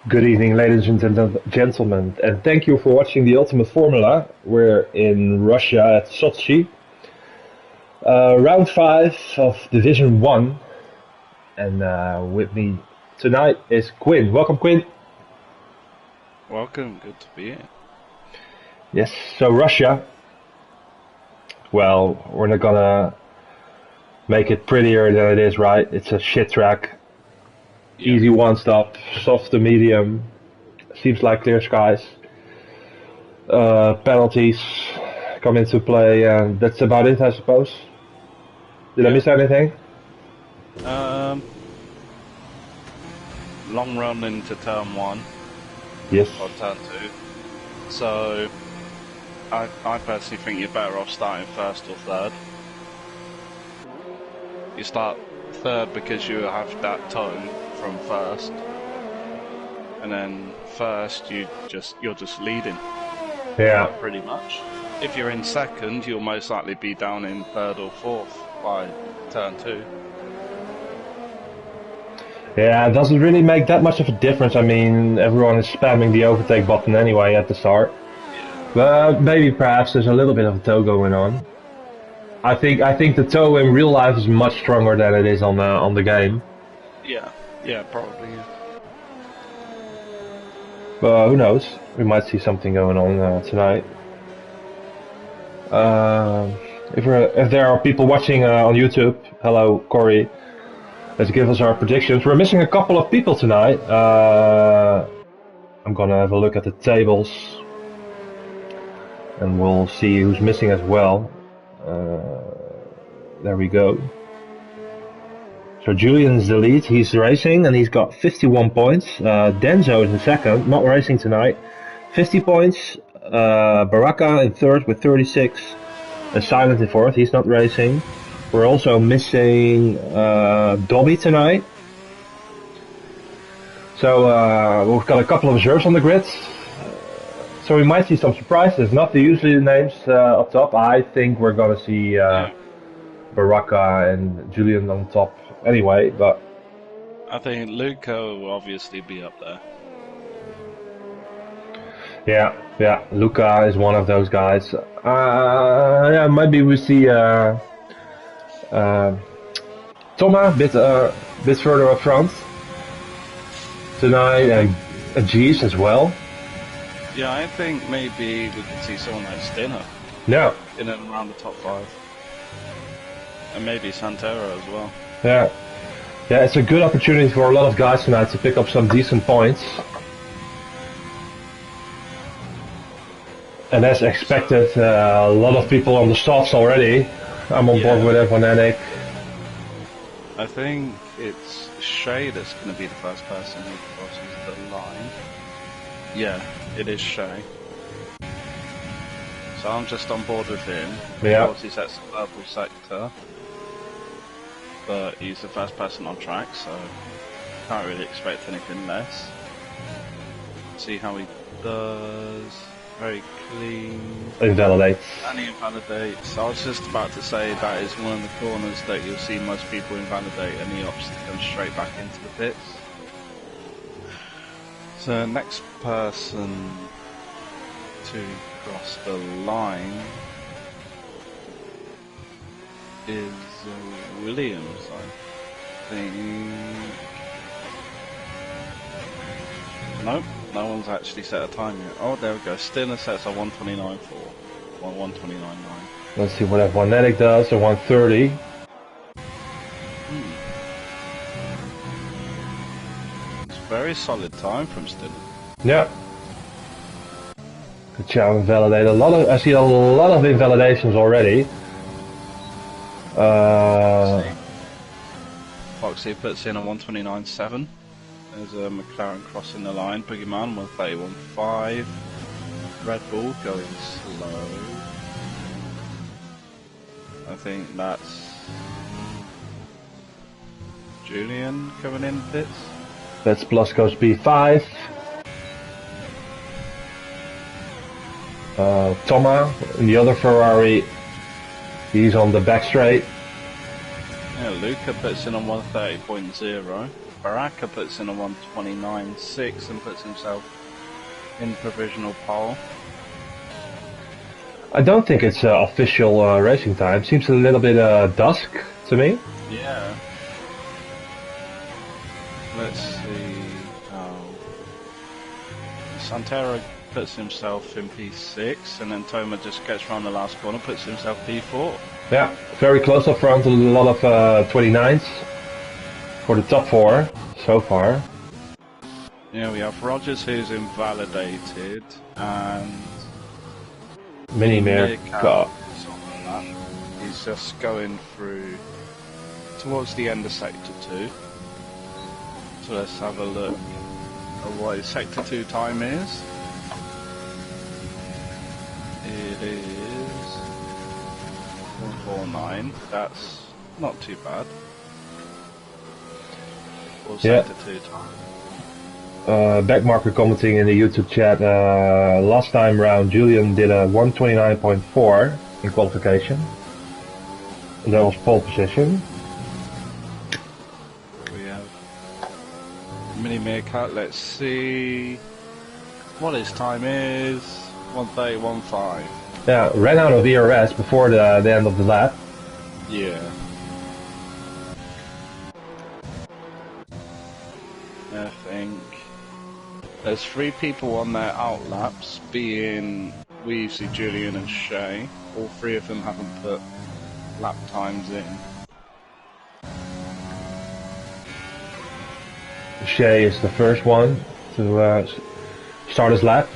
Good evening, ladies and gentlemen, and thank you for watching the Ultimate Formula. We're in Russia at Sochi, round 5 of Division 1, and with me tonight is Quinn. Welcome, Quinn. Welcome, good to be here. Yes, so Russia, well, we're not gonna make it prettier than it is, right? It's a shit track. Yeah. Easy one stop, soft to medium, seems like clear skies. Penalties come into play, and that's about it, I suppose. Did I miss anything? Long run into turn 1. Yes. Or turn 2. So, I personally think you're better off starting first or third. You start third because you have that tone from first, and then first you're just leading. Yeah. Pretty much. If you're in second, you'll most likely be down in third or fourth by turn 2. Yeah, it doesn't really make that much of a difference. I mean, everyone is spamming the overtake button anyway at the start. But maybe perhaps there's a little bit of a toe going on. I think the toe in real life is much stronger than it is on the game. Yeah, probably. Yeah. But who knows? We might see something going on tonight. If there are people watching on YouTube, hello, Corey. Let's give us our predictions. We're missing a couple of people tonight. I'm gonna have a look at the tables, and we'll see who's missing as well. There we go. So Julian's the lead. He's racing, and he's got 51 points. Denzo is in second, not racing tonight. 50 points. Baraka in third with 36. And Silent in fourth. He's not racing. We're also missing Dobby tonight. So we've got a couple of reserves on the grid. So we might see some surprises. Not the usually names up top. I think we're gonna see Baraka and Julian on top anyway. But I think Luca will obviously be up there. Yeah. Luca is one of those guys. Yeah, maybe we see Toma a bit further up front tonight, and G's as well. Yeah, I think maybe we could see someone like Stinner. Yeah. In and around the top 5. And maybe Santero as well. Yeah, it's a good opportunity for a lot of guys tonight to pick up some decent points. And as expected, a lot of people on the softs already. I'm on board with Evonetic. I think it's Shay that's going to be the first person who crosses the line. Yeah, it is Shay. So I'm just on board with him. Yeah. Of course, he's at the purple sector. But he's the first person on track, so can't really expect anything less. See how he does. Very clean. Invalidates. And he invalidates. I was just about to say that is one of the corners that you'll see most people invalidate, and he opts to come straight back into the pits. So next person to cross the line is Williams, I think. Nope, no one's actually set a time yet. Oh, there we go. Stinner sets a 129.4 or 129.9. Let's see what Evonetic does, a 130. It's a very solid time from Stinner. Yeah. Good job, invalidate. I see a lot of invalidations already. Foxy puts in a 129.7. There's a McLaren crossing the line. Boogeyman 131.5. Red Bull going slow. I think that's Julian coming in pits. That's Blasco's B5. Toma in the other Ferrari. He's on the back straight. Yeah, Luca puts in on 130.0. Baraka puts in a 1:29.6 and puts himself in provisional pole. I don't think it's official racing time. Seems a little bit dusk to me. Yeah. Let's see. Santero puts himself in P6, and then Toma just gets around the last corner, puts himself P4. Yeah, very close up front, a lot of 29s for the top 4 so far. Yeah, we have Rogers who's invalidated, and Minimir got. He's just going through towards the end of Sector 2. So let's have a look at what his Sector 2 time is. It is 1:49. That's not too bad. For Sector 2 time. Backmarker commenting in the YouTube chat, last time round Julian did a 1:29.4 in qualification. And that was pole position. We have Mini Meerkat, let's see what his time is. 1:30.15. Yeah, ran out of ERS before the end of the lap. Yeah. I think there's 3 people on their out laps, being Weezy, Julian and Shay. All 3 of them haven't put lap times in. Shay is the first one to start his lap.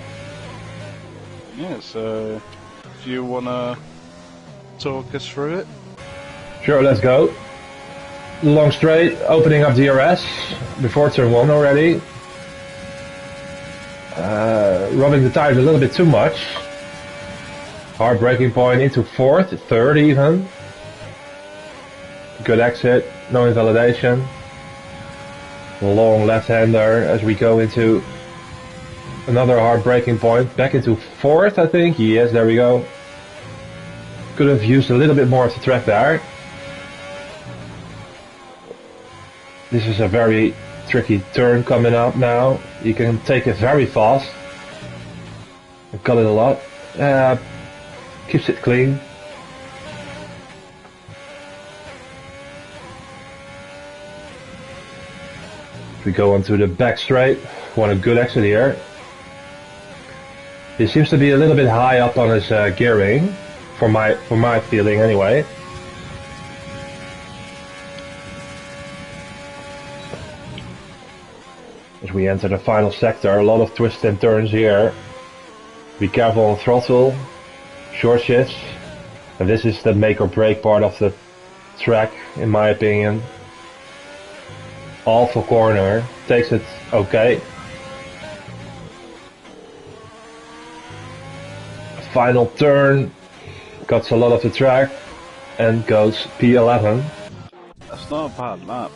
Yeah, so if you wanna talk us through it? Sure, let's go. Long straight, opening up DRS before turn 1 already. Rubbing the tires a little bit too much. Hard braking point into 4th, 3rd even. Good exit, no invalidation. Long left-hander as we go into another hard braking point. Back into 4th, I think. Yes, there we go. Could have used a little bit more of the track there. This is a very tricky turn coming up now. You can take it very fast. I've got it a lot. Keeps it clean. We go onto the back straight. Want a good exit here. He seems to be a little bit high up on his gearing, for my feeling anyway. As we enter the final sector, a lot of twists and turns here. Be careful on throttle, short shifts, and this is the make or break part of the track, in my opinion. Awful corner, takes it okay. Final turn, cuts a lot of the track, and goes P11. That's not a bad lap.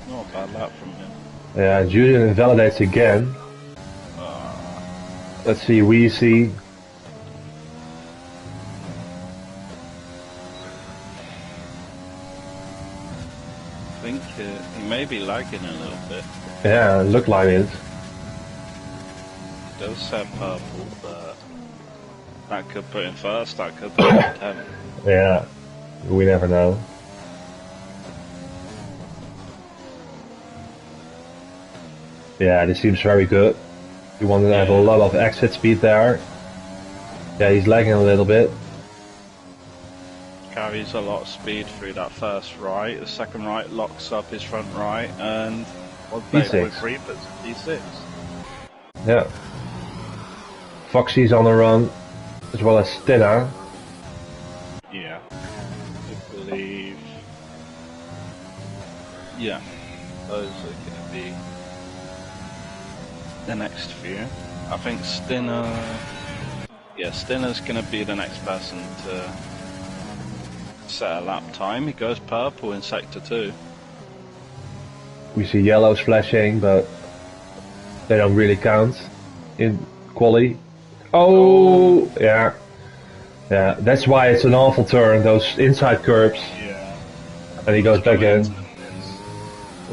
Not a bad lap from him. Yeah, Julian invalidates again. Let's see, Weezy. I think he may be lagging a little bit. Yeah, look like it. He does set purple, but that could put him first, that could put him 10th. Yeah, we never know. Yeah, this seems very good. You want to have a lot of exit speed there. Yeah, he's lagging a little bit. Carries a lot of speed through that first right. The second right locks up his front right, and P6. Reapers P6. Yeah. Foxy's on the run, as well as Stina. Yeah, I believe. Yeah, those are going to be the next few. I think Stinner's going to be the next person to set a lap time. He goes purple in sector 2. We see yellows flashing, but they don't really count in quali. Oh, yeah. Yeah, that's why it's an awful turn, those inside curbs. Yeah. And he goes back in.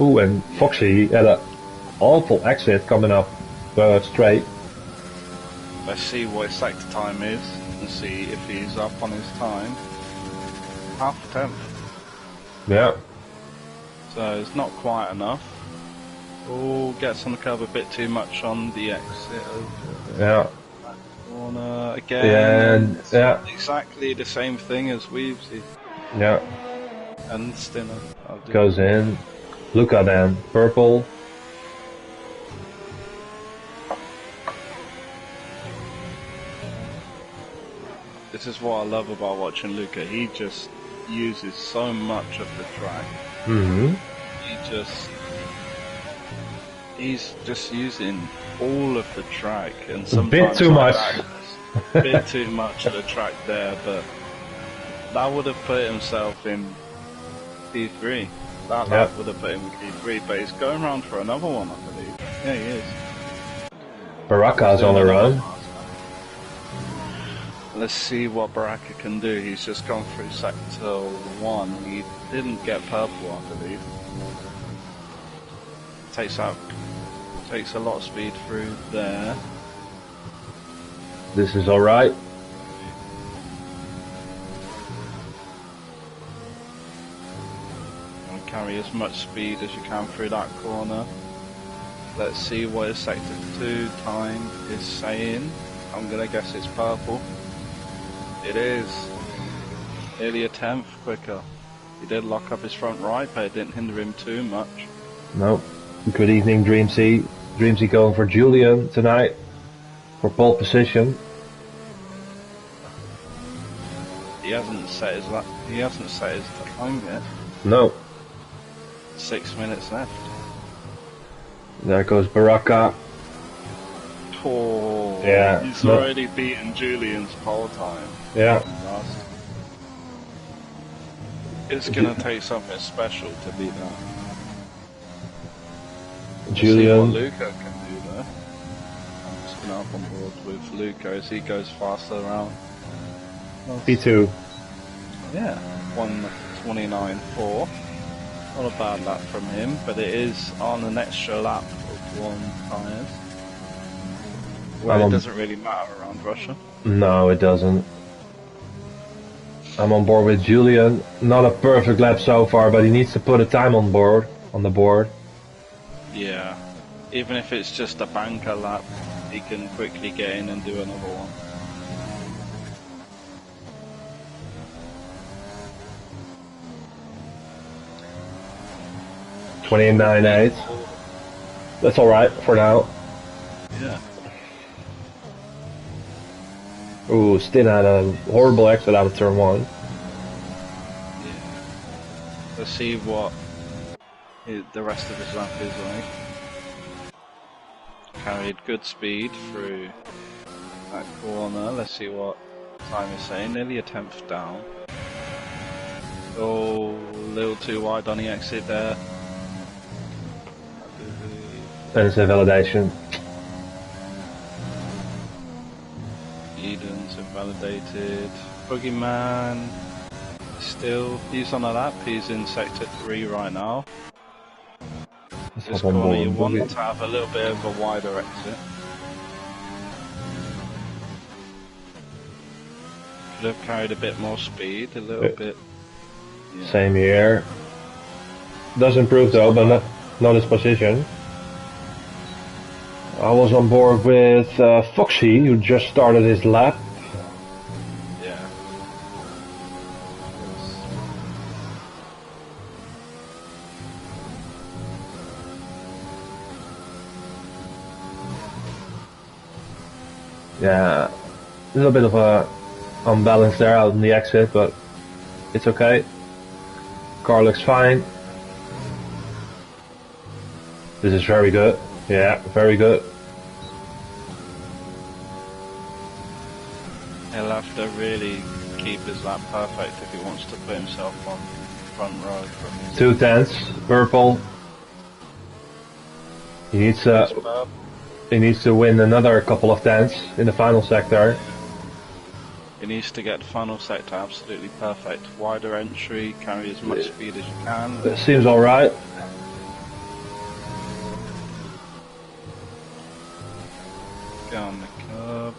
Ooh, and Foxy had an awful exit coming up straight. Let's see what his sector time is and see if he's up on his time. Half a tenth. Yeah. So it's not quite enough. Oh, gets on the curb a bit too much on the exit. Yeah. Corner again. Yeah, and, yeah. Exactly the same thing as Weavesy. Yeah. And Stinner. Goes in. Luca then. Purple. This is what I love about watching Luca. He just uses so much of the track. Mm-hmm. He's just using all of the track, and A sometimes bit too much. A bit too much of the track there, but that would have put himself in P3. That would have put him in P3, but he's going around for another one, I believe. Yeah, he is. Baraka's on the run. Let's see what Baraka can do. He's just gone through sector 1. He didn't get purple, I believe. Takes a lot of speed through there. This is alright. Carry as much speed as you can through that corner. Let's see what his sector 2 time is saying. I'm gonna guess it's purple. It is. Nearly a tenth quicker. He did lock up his front right, but it didn't hinder him too much. No. Good evening, Dreamsy. Dreamsy going for Julian tonight for pole position. He hasn't set his time yet. No. 6 minutes left. There goes Baraka. Oh, yeah. He's already beaten Julian's pole time. Yeah. It's gonna take something special to beat that. Julian. See what Luca can do there. I'm just gonna hop on board with Luca as he goes faster around. P2. Yeah, 1:29.4. Not a bad lap from him, but it is on an extra lap of 1 tyres. Well, it doesn't really matter around Russia. No, it doesn't. I'm on board with Julian. Not a perfect lap so far, but he needs to put a time on the board. Yeah, even if it's just a banker lap, he can quickly get in and do another one. $29.8. That's alright for now. Yeah. Ooh, Stin had a horrible exit out of turn 1. Yeah. Let's see what the rest of his lap is like. Carried good speed through that corner. Let's see what time is saying. Nearly a tenth down. Oh, a little too wide on the exit there. And it's a validation. Eden's invalidated. Boogeyman still, he's on a lap. He's in sector 3 right now. This corner you want to have a little bit of a wider exit. Could have carried a bit more speed, a little bit. Yeah. Same here. Does improve though, but not his position. I was on board with Foxy, who just started his lap. Yeah. Yeah, a little bit of a unbalance there out in the exit, but it's okay. Car looks fine. This is very good. Yeah, very good. He'll have to really keep his lap perfect if he wants to put himself on front row. 2 tenths, purple. He needs to win another couple of tenths in the final sector. He needs to get the final sector absolutely perfect. Wider entry, carry as much speed as you can. It seems alright. go on the curb.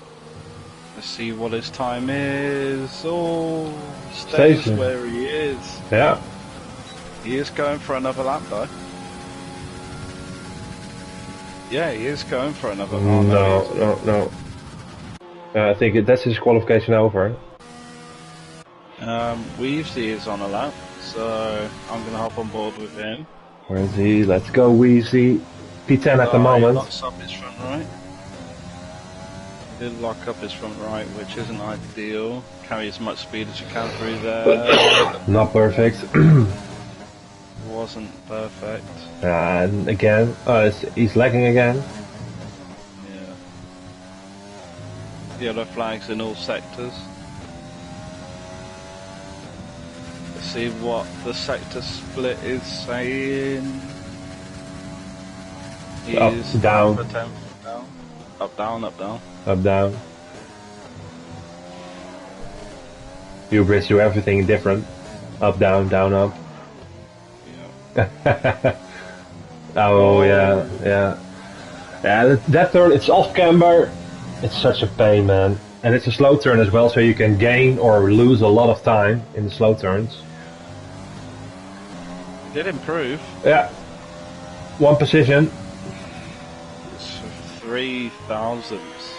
Let's see what his time is. Oh, stays where he is. Yeah. He is going for another lap though. Yeah, he is going for another lap. No. I think that's his qualification over. Weavesy is on a lap, so I'm going to hop on board with him. Where is he? Let's go, Weavesy. P10 at the moment. He locks up his front right. He did lock up his front right, which isn't ideal. Carry as much speed as you can through there. Not perfect. Wasn't perfect. And again, he's lagging again. Yeah. Yellow flags in all sectors. Let's see what the sector split is saying. Up, down. Down. Up, down, up, down. Up, down. Hubris do everything different. Up, down, down, up. Yeah. Oh yeah. That turn, it's off camber. It's such a pain, man. And it's a slow turn as well, so you can gain or lose a lot of time in the slow turns. Did improve. Yeah. One position. 3 thousandths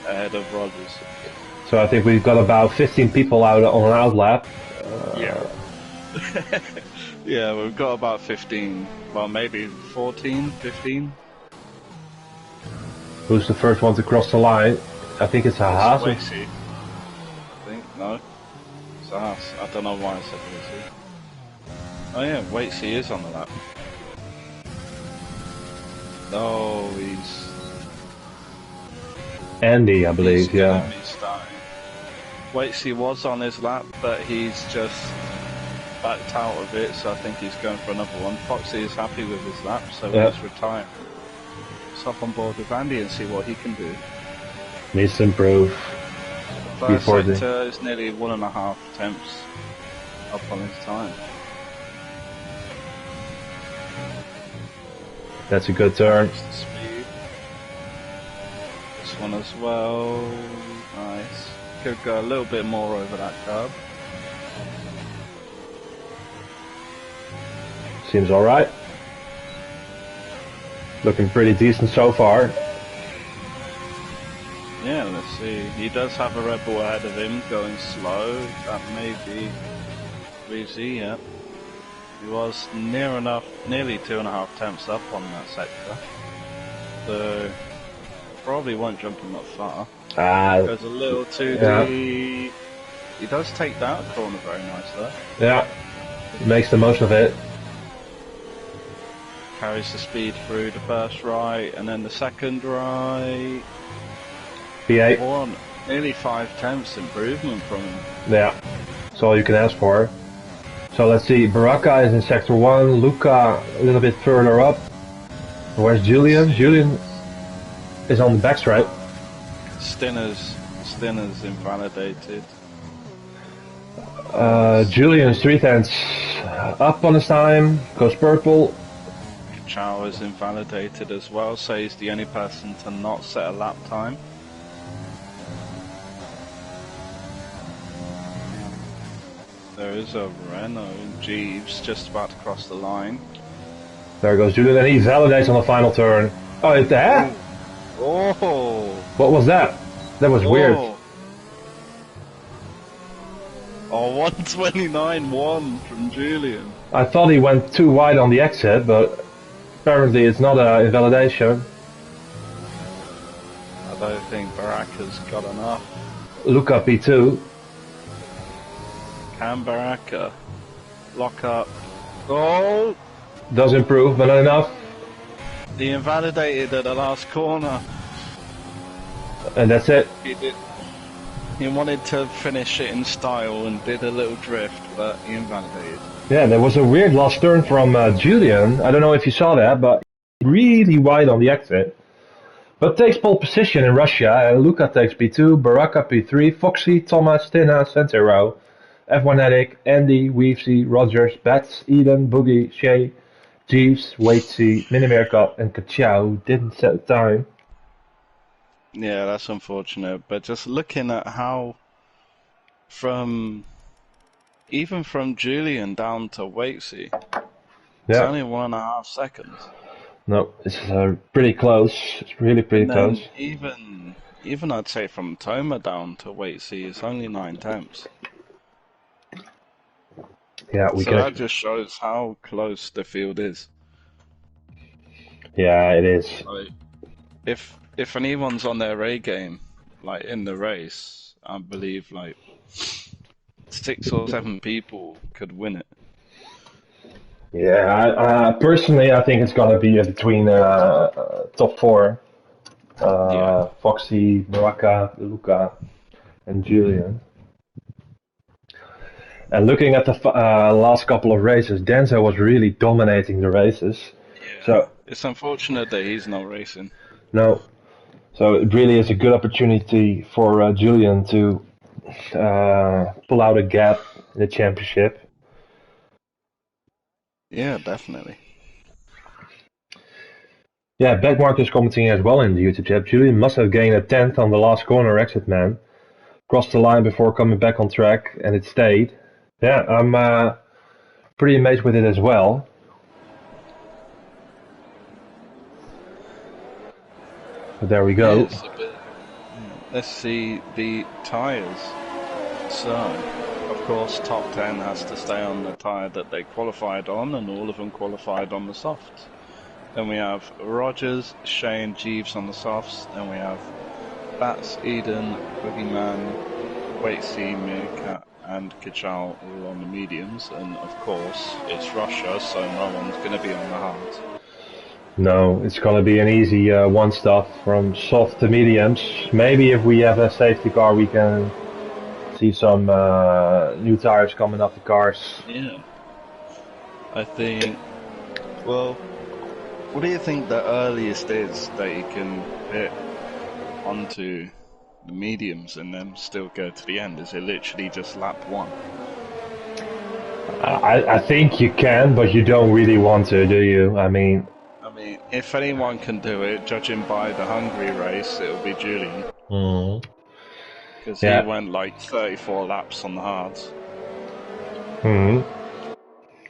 ahead of Rogers. So I think we've got about 15 people out on an outlap. Yeah. Yeah, we've got about 15. Well, maybe 14, 15. Who's the first one to cross the line? I think it's a Haas. I think, no. It's a Haas. I don't know why I said Waitsy. Oh yeah, Waitsy is on the lap. No, he's... Andy, I believe, yeah. Waitsy was on his lap, but he's just backed out of it, so I think he's going for another one. Foxy is happy with his lap, so he's retired. Let's hop on board with Andy and see what he can do. Needs to improve. First sector is nearly 1.5 attempts up on his time. That's a good turn. Speed. This one as well. Nice. Could go a little bit more over that curb. Seems alright. Looking pretty decent so far. Yeah, let's see. He does have a Red Bull ahead of him, going slow. That may be Weavesy, yeah. He was near enough, nearly 2.5 attempts up on that sector. So, probably won't jump him that far. Goes a little too deep. He does take that corner very nice though. Yeah, he makes the most of it. Carries the speed through the first right, and then the second right. P8. Nearly 5 attempts improvement from him. Yeah, that's all you can ask for. So let's see, Baraka is in sector 1, Luca a little bit further up. Where's Julian? Julian is on the backstrap. Stinner's invalidated. Julian's 3/10 up on his time, goes purple. Chow is invalidated as well, so he's the only person to not set a lap time. There is a Renault Jeeves just about to cross the line. There goes Julian, and he validates on the final turn. Oh, it's that? Oh! What was that? That was weird. Oh, 129.1 from Julian. I thought he went too wide on the exit, but apparently it's not an invalidation. I don't think Baraka's got enough. Luca P2. Can Baraka lock up? Oh! Does improve, but not enough. He invalidated at the last corner. And that's it. He did. He wanted to finish it in style and did a little drift, but he invalidated. Yeah, there was a weird last turn from Julian. I don't know if you saw that, but really wide on the exit. But takes pole position in Russia. Luca takes P2, Baraka P3, Foxy, Thomas, Tina, Santero, F1 Andy, Weavesy, Rogers, Bats, Eden, Boogie, Shay, Jeeves, Waitsy, Minimirka, and Kachow didn't set a time. Yeah, that's unfortunate. But just looking at how from even from Julian down to Waitsy, it's Yeah. only 1.5 seconds. No, it's pretty close. It's really pretty And close. then even I'd say from Toma down to Waitsy, it's only 9 tenths. Yeah, we So can. that just shows how close the field is. Yeah, it is. Like if anyone's on their A game, like in the race, I believe like 6 or 7 people could win it. Yeah, personally, I think it's gonna be between top four: Yeah. Foxy, Baraka, Luca, and Julian. And looking at the last couple of races, Denzo was really dominating the races. Yeah. So It's unfortunate that he's not racing. no, so it really is a good opportunity for Julian to pull out a gap in the championship. Yeah, definitely. Yeah, Backmark is commenting as well in the YouTube chat. Julian must have gained a tenth on the last corner exit man. Crossed the line before coming back on track, and it stayed. Yeah, I'm pretty amazed with it as well. But there we go. Yes, a bit. Let's see the tyres. So, of course, top 10 has to stay on the tyre that they qualified on, and all of them qualified on the softs. Then we have Rogers, Shane, Jeeves on the softs. Then we have Bats, Eden, Boogeyman, Waitsy, Meerkat, and Kichal all on the mediums. And of course, it's Russia, so no one's going to be on the hards. No, it's gonna be an easy one stuff from soft to mediums. Maybe if we have a safety car, we can see some new tires coming off the cars. Yeah. I think, well, what do you think the earliest is that you can hit onto the mediums and then still go to the end? Is it literally just lap 1? I think you can, but you don't really want to, do you? I mean, if anyone can do it, judging by the Hungary race, it'll be Julian. Because he went like 34 laps on the hards.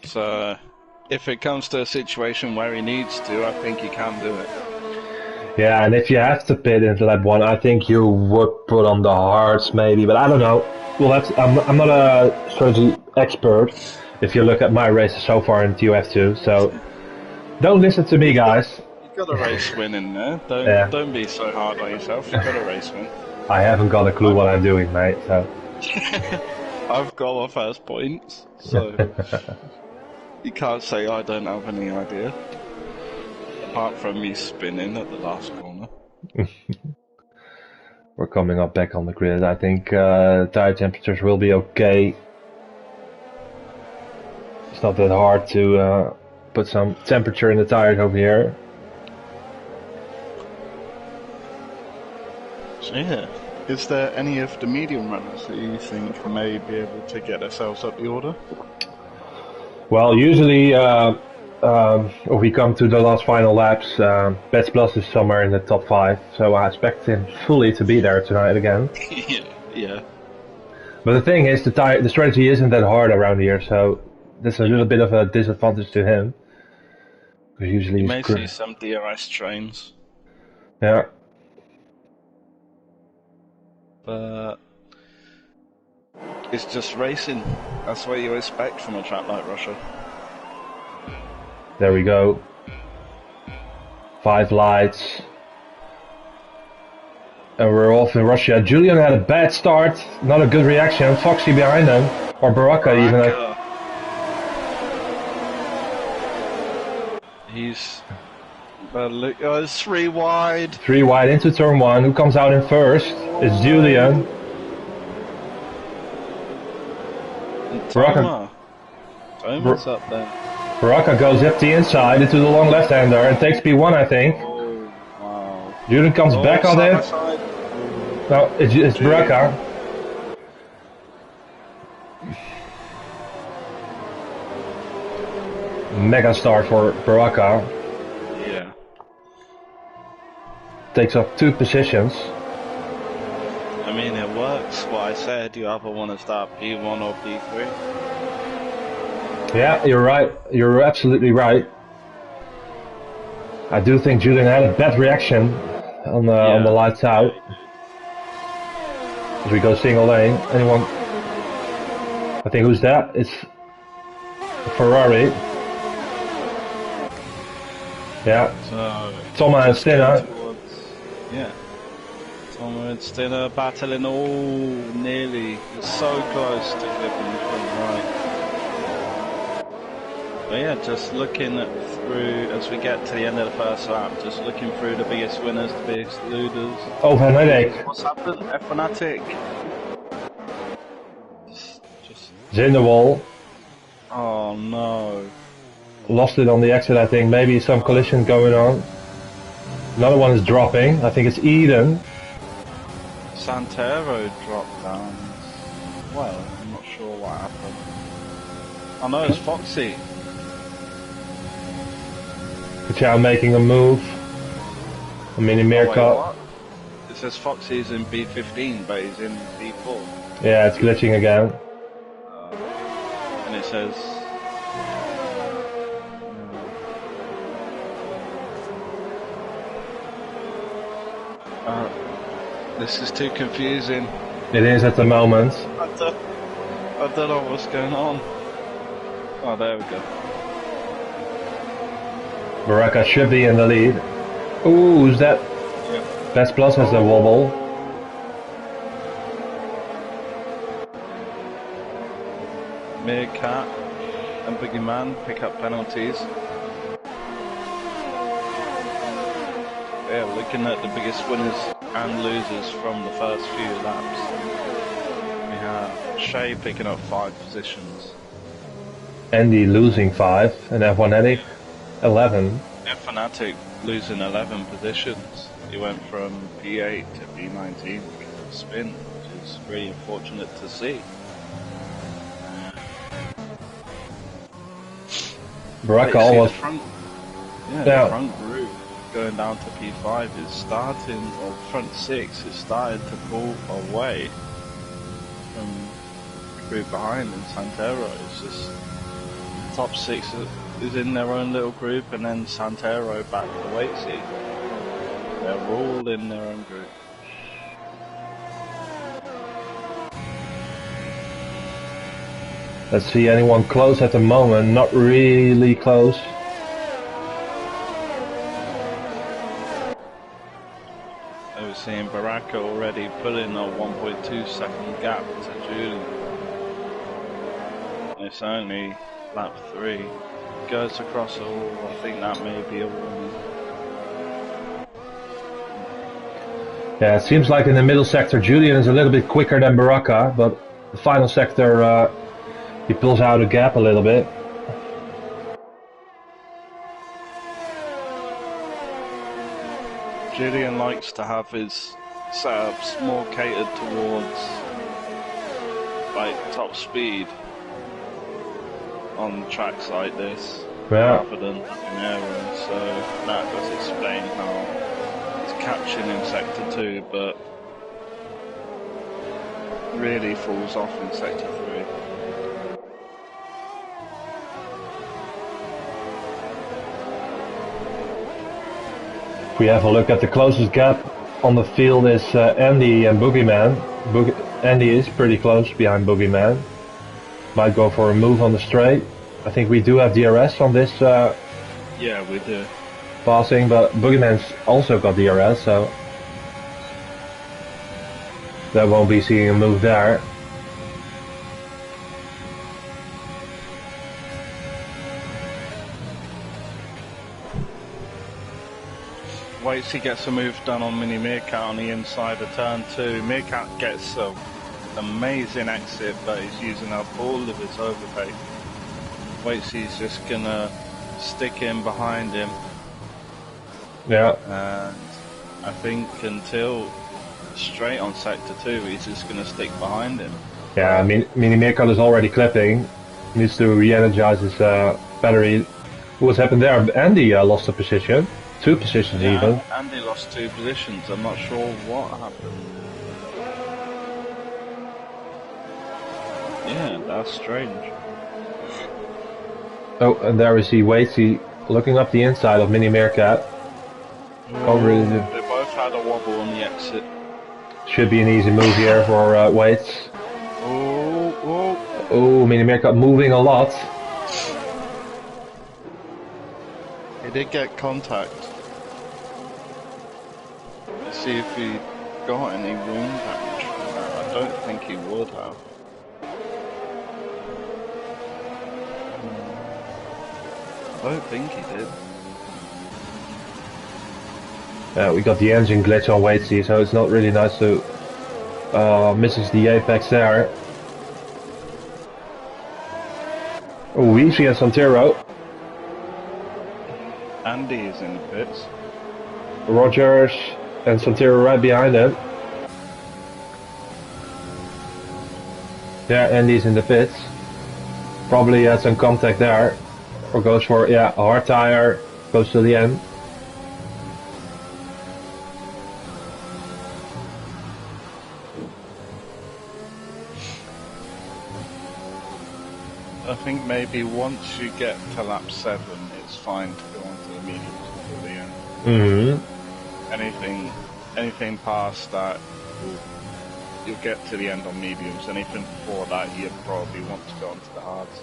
So, if it comes to a situation where he needs to, I think he can do it. Yeah, and if you have to pit into lap 1, I think you would put on the hards maybe, but I don't know. Well, I'm not a strategy expert if you look at my races so far in TUF2, so don't listen to me, guys. You've got a race win in there. Don't be so hard on yourself. You've got a race win. I haven't got a clue what I'm doing, mate, so... I've got my first points, so... You can't say I don't have any idea. Apart from me spinning at the last corner. We're coming up back on the grid. I think tire temperatures will be okay. It's not that hard to put some temperature in the tires over here. So yeah, is there any of the medium runners that you think may be able to get themselves up the order? Well, usually if we come to the last final laps, Bets Plus is somewhere in the top 5, so I expect him fully to be there tonight again. Yeah. But the thing is, the strategy isn't that hard around here, so that's a little bit of a disadvantage to him. Because usually you may see some DRS trains. Yeah. But it's just racing. That's what you expect from a track like Russia. There we go. 5 lights. And we're off in Russia. Julian had a bad start. Not a good reaction. Foxy behind him. Or Baraka even. He's... look, it's 3 wide. 3 wide into turn 1. Who comes out in first? It's Julian. Toma's up there. Baraka goes up the inside into the long left-hander and takes P1, I think. Oh, wow. Julian comes back on it. No, it's Baraka. Mega start for Baraka. Yeah. takes up 2 positions. I mean, it works. What I said, you either want to start P1 or P3. Yeah, you're right. You're absolutely right. I do think Julian had a bad reaction on the lights out. As we go single lane, anyone? I think who's that? It's Ferrari. Yeah. So Thomas and Stinner. Yeah. Thomas and Stinner battling nearly. So close to flipping from right. But yeah, just looking through as we get to the end of the first lap, just looking through the biggest winners, the biggest losers. Oh, Van Headache. What's happened? F1atic. It's in the wall. Oh no. Lost it on the exit, I think. Maybe some collision going on. Another one is dropping. I think it's Eden. Santero dropped down. Well, I'm not sure what happened. I know it's Foxy. Chow making a move. A mini Meerkat. What? It says Foxy's in B15, but he's in B4. Yeah, it's glitching again. And it says... this is too confusing. It is at the moment. I don't know what's going on. Oh, there we go. Baraka should be in the lead. Ooh, who's that? Yeah. Best Plus has a wobble. Meerkat and Boogeyman pick up penalties. Yeah, looking at the biggest winners and losers from the first few laps. We have Shea picking up 5 positions. Andy losing 5 and F1 Headache 11. F1atic losing 11 positions. He went from P8 to P19 with a spin, which is really unfortunate to see. Baraka almost... The front group going down to P5 is starting, or front 6 is starting to pull away from the group behind in Santero. It's just top 6 is in their own little group, and then Santero back to the weight seat. They're all in their own group. Let's see anyone close at the moment. Not really close. I was seeing Baraka already pulling a 1.2 second gap to Julian. It's only lap 3. Goes across the wall. I think that may be a warning. Yeah, it seems like in the middle sector Julian is a little bit quicker than Baraka, but the final sector he pulls out a gap a little bit. Julian likes to have his setups more catered towards like top speed on tracks like this, rather than in aero, so that does explain how it's capturing in sector 2 but really falls off in sector 3. If we have a look at the closest gap on the field is Andy and Boogeyman. Andy is pretty close behind Boogeyman. Might go for a move on the straight. I think we do have DRS on this yeah, we do. passing, but Boogeyman's also got DRS, so that won't be seeing a move there. Waits he gets a move done on Mini Meerkat on the inside of turn 2. Meerkat gets an amazing exit, but he's using up all of his overtake. Waits he's just gonna stick in behind him. Yeah. And I think until straight on sector 2, he's just gonna stick behind him. Yeah, I mean, Mini Meerkat is already clipping. He needs to re-energize his battery. What's happened there? Andy lost a position. 2 positions even. Andy lost 2 positions. I'm not sure what happened. Yeah, that's strange. Oh, and there we see Waitsy looking up the inside of Mini Meerkat. Can't really do. They both had a wobble on the exit. Should be an easy move here for Waits. Oh, Mini Meerkat moving a lot. He did get contact. Let's see if he got any wound damage from that. I don't think he would have. I don't think he did. We got the engine glitch on Waitsy, so it's not really nice to misses the apex there. Oh, Weezy and Santero. Andy is in the pits. Rogers and Santero right behind him. Yeah, Andy's in the pits. Probably had some contact there. Or goes for, yeah, a hard tire. Goes to the end. I think maybe once you get to lap 7, it's fine to go onto the mediums until the end. Anything past that, you'll get to the end on mediums. Anything before that, you probably want to go onto the hards.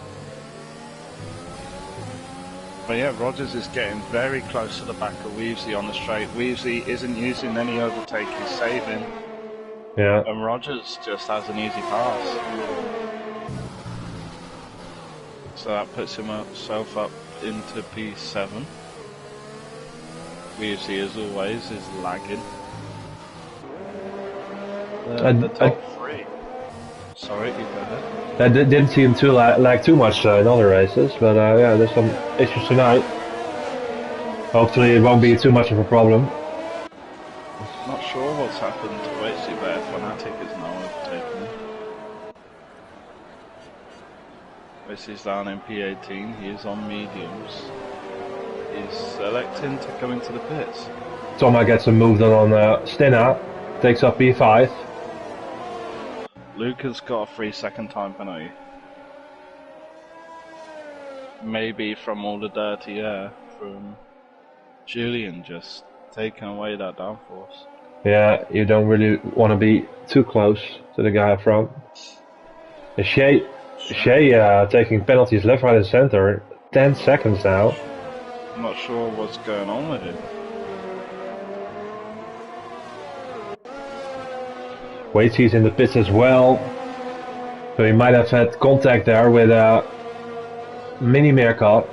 But yeah, Rogers is getting very close to the back of Weavesy on the straight. Weavesy isn't using any overtake, he's saving. Yeah. And Rogers just has an easy pass. So that puts himself up into P7. Weavesy, as always, is lagging. The top 3. Sorry, you go ahead. I didn't see him lag too much in other races, but yeah, there's some issues tonight. Hopefully it won't be too much of a problem. Not sure what's happened to Weavesy, but Fnatic is now overtaking him. Weavesy down in P18, he is on mediums. He's electing to go into the pits. Toma gets a move done on Stina, takes up P5. Luca's got a 3-second time penalty. Maybe from all the dirty air from Julian just taking away that downforce. Yeah, you don't really want to be too close to the guy up front. Shea taking penalties left, right and center. 10 seconds now. I'm not sure what's going on with him. Waitsy's in the pits as well. So he might have had contact there with Mini Meerkat.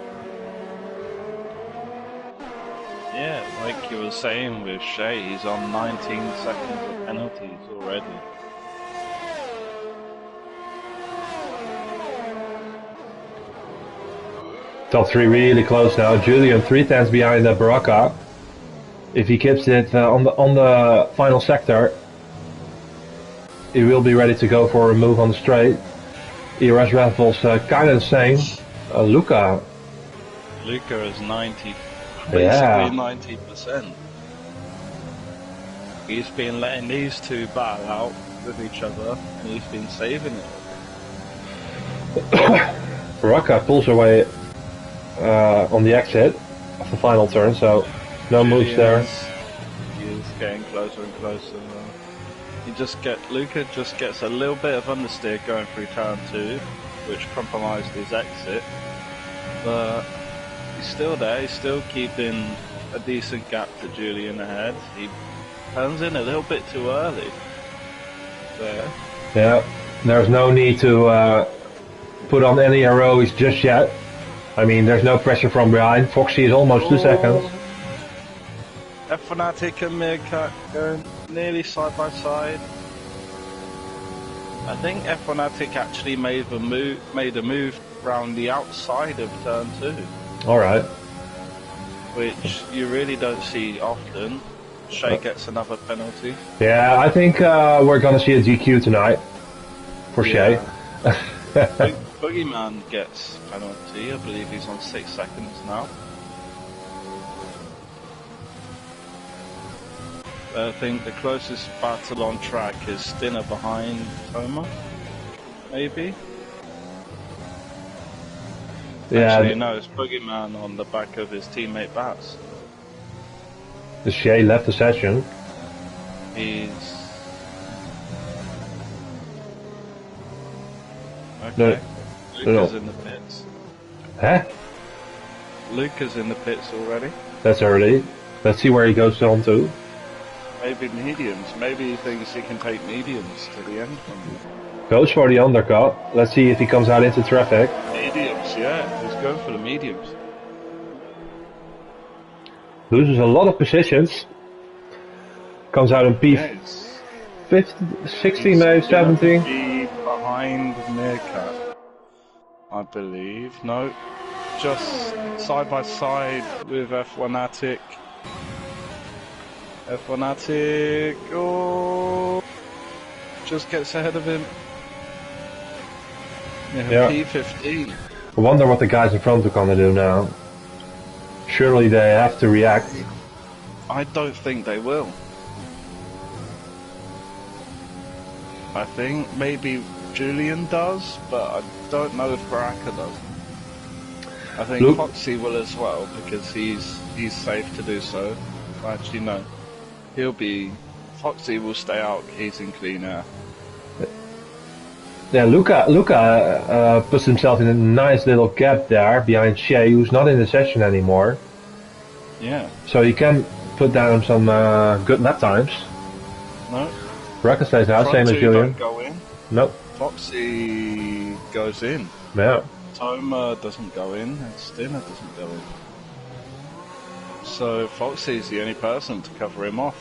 Yeah, like you were saying with Shea, he's on 19 seconds of penalties already. Top 3 really close now. Julian 3/10 behind Baraka. If he keeps it on the final sector, he will be ready to go for a move on the straight. ERS Raffles kind of the same. Luca is 90, yeah. basically 90%. He's been letting these two battle out with each other, and he's been saving it. Baraka pulls away on the exit of the final turn, so no moves there. He is getting closer and closer. Luca just gets a little bit of understeer going through turn 2, which compromised his exit. But he's still there, he's still keeping a decent gap to Julian ahead. He turns in a little bit too early there. Yeah, there's no need to put on any heroics just yet. I mean, there's no pressure from behind. Foxy is almost 2 seconds. Fnatic and Meerkat going nearly side by side. I think Fnatic actually made a move round the outside of turn 2. Alright. Which you really don't see often. Shea gets another penalty. Yeah, I think we're gonna see a DQ tonight for Shea. Boogeyman gets penalty. I believe he's on 6 seconds now. I think the closest battle on track is Stinner behind Toma, maybe? Yeah. Actually, no, it's Boogeyman on the back of his teammate Bass. The Shea left the session. He's... Okay. Luca's in the pits. Huh? Luca's in the pits already. That's early. Let's see where he goes on to. Maybe mediums. Maybe he thinks he can take mediums to the end. Goes for the undercut. Let's see if he comes out into traffic. Mediums, yeah. He's going for the mediums. Loses a lot of positions. Comes out in P15, 16, maybe 17. Be behind Meerkat, I believe. No, just side by side with F1 Attic. F1 Attic, oh, just gets ahead of him. Yeah. P15. I wonder what the guys in front are gonna do now. Surely they have to react. I don't think they will. I think maybe Julian does, but I don't know if Baraka does. I think Foxy will as well, because he's safe to do so. Well, actually, no. Foxy will stay out, he's in clean air. Yeah, Luca puts himself in a nice little gap there behind Shea, who's not in the session anymore. Yeah. So he can put down some good lap times. No. Baraka stays out, same as Julian. Don't go in. Nope. Foxy goes in. Yeah. Toma doesn't go in, and Stinner doesn't go in. So Foxy's the only person to cover him off.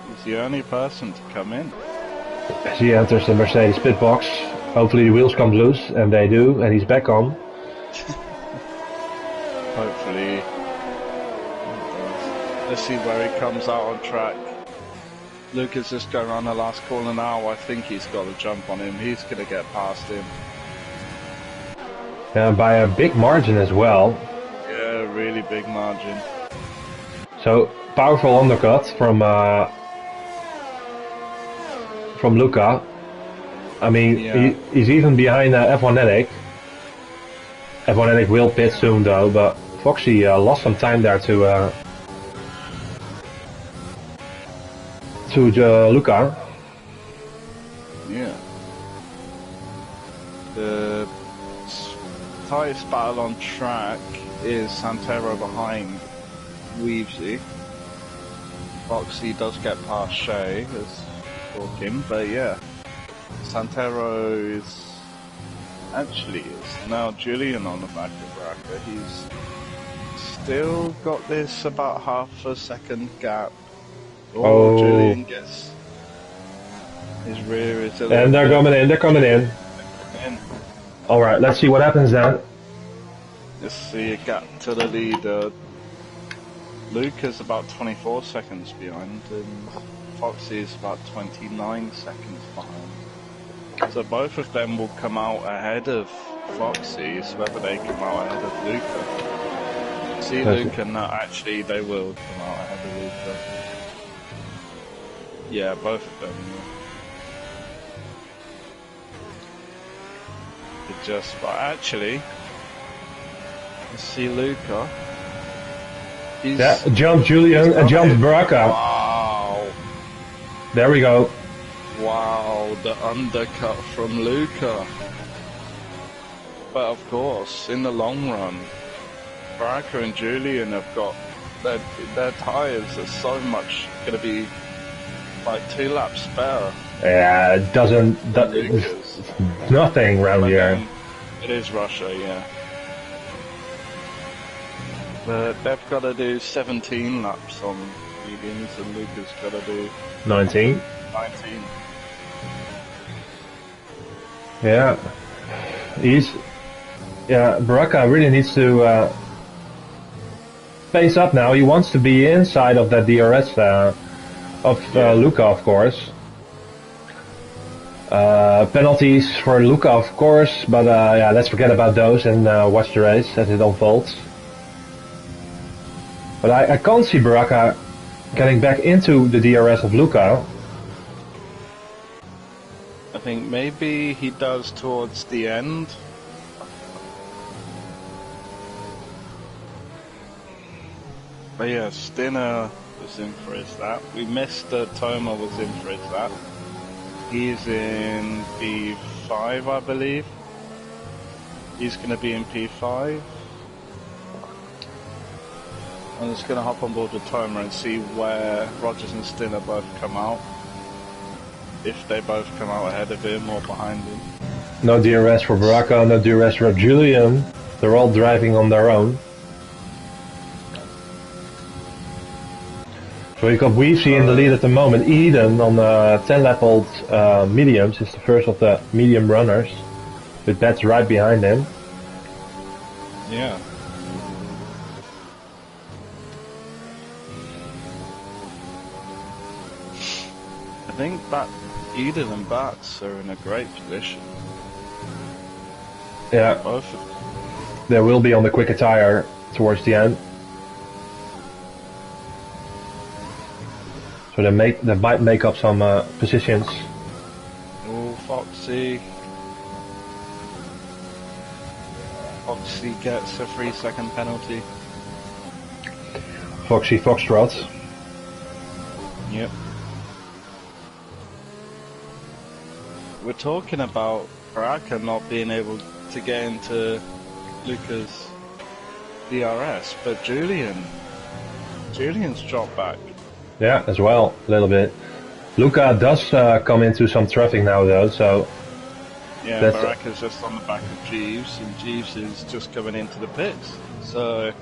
He's the only person to come in. As he enters the Mercedes pit box, hopefully the wheels come loose, and they do, and he's back on. Hopefully. Let's see where he comes out on track. Lucas just going around the last corner now. I think he's got a jump on him. He's going to get past him. Yeah, by a big margin as well. Yeah, really big margin. So, powerful undercut from Luca. I mean, yeah. he's even behind F1 Edic. F1 Edic will pit soon though, but Foxy lost some time there to Luca. Yeah. The tightest battle on track is Santero behind Weavesy. Foxy does get past Shea as talking, but yeah. Santero is now Julian on the back of Baraka. He's still got this about half a second gap. Oh, Julian gets his rear is a and they're coming in. Alright, let's see what happens then. Let's see a gap to the leader. Luca's about 24 seconds behind, and Foxy is about 29 seconds behind. So both of them will come out ahead of Foxy, it's whether they come out ahead of Luca. See Luca, no, actually they will come out ahead of Luca. Yeah, both of them. But actually, let's see Luca. Jump Julian and jump Baraka. Wow. There we go. Wow, the undercut from Luca. But of course, in the long run, Baraka and Julian have got their tyres are so much going to be like 2 laps better. Yeah, it doesn't. Nothing around here. It is Russia, yeah. But they've got to do 17 laps on mediums, and Luca's got to do 19. 19. Yeah, Baraka really needs to pace up now. He wants to be inside of that DRS of Luca, of course. Penalties for Luca, of course, but let's forget about those and watch the race as it unfolds. But I can't see Baraka getting back into the DRS of Luca. I think maybe he does towards the end. But yeah, Stinner was in for his lap. We missed that Toma was in for his lap. He's in P5, I believe. He's going to be in P5. I'm just going to hop on board with Toma and see where Rogers and Stinner both come out. If they both come out ahead of him or behind him. No DRS for Baraka, no DRS for Julian. They're all driving on their own. So we've got Weezy in the lead at the moment. Eden on 10-lap-old mediums is the first of the medium runners. With Bets right behind him. Yeah. I think Eden and Bats are in a great position. Yeah. Both of them. They will be on the quicker tire towards the end. So they might make up some positions. Oh, Foxy. Foxy gets a 3-second penalty. Foxy Foxtrot. Yep. We're talking about Baraka not being able to get into Luca's DRS, but Julian's dropped back. Yeah, as well, a little bit. Luca does come into some traffic now though, so... Yeah, Baraka's just on the back of Jeeves, and Jeeves is just coming into the pits. So,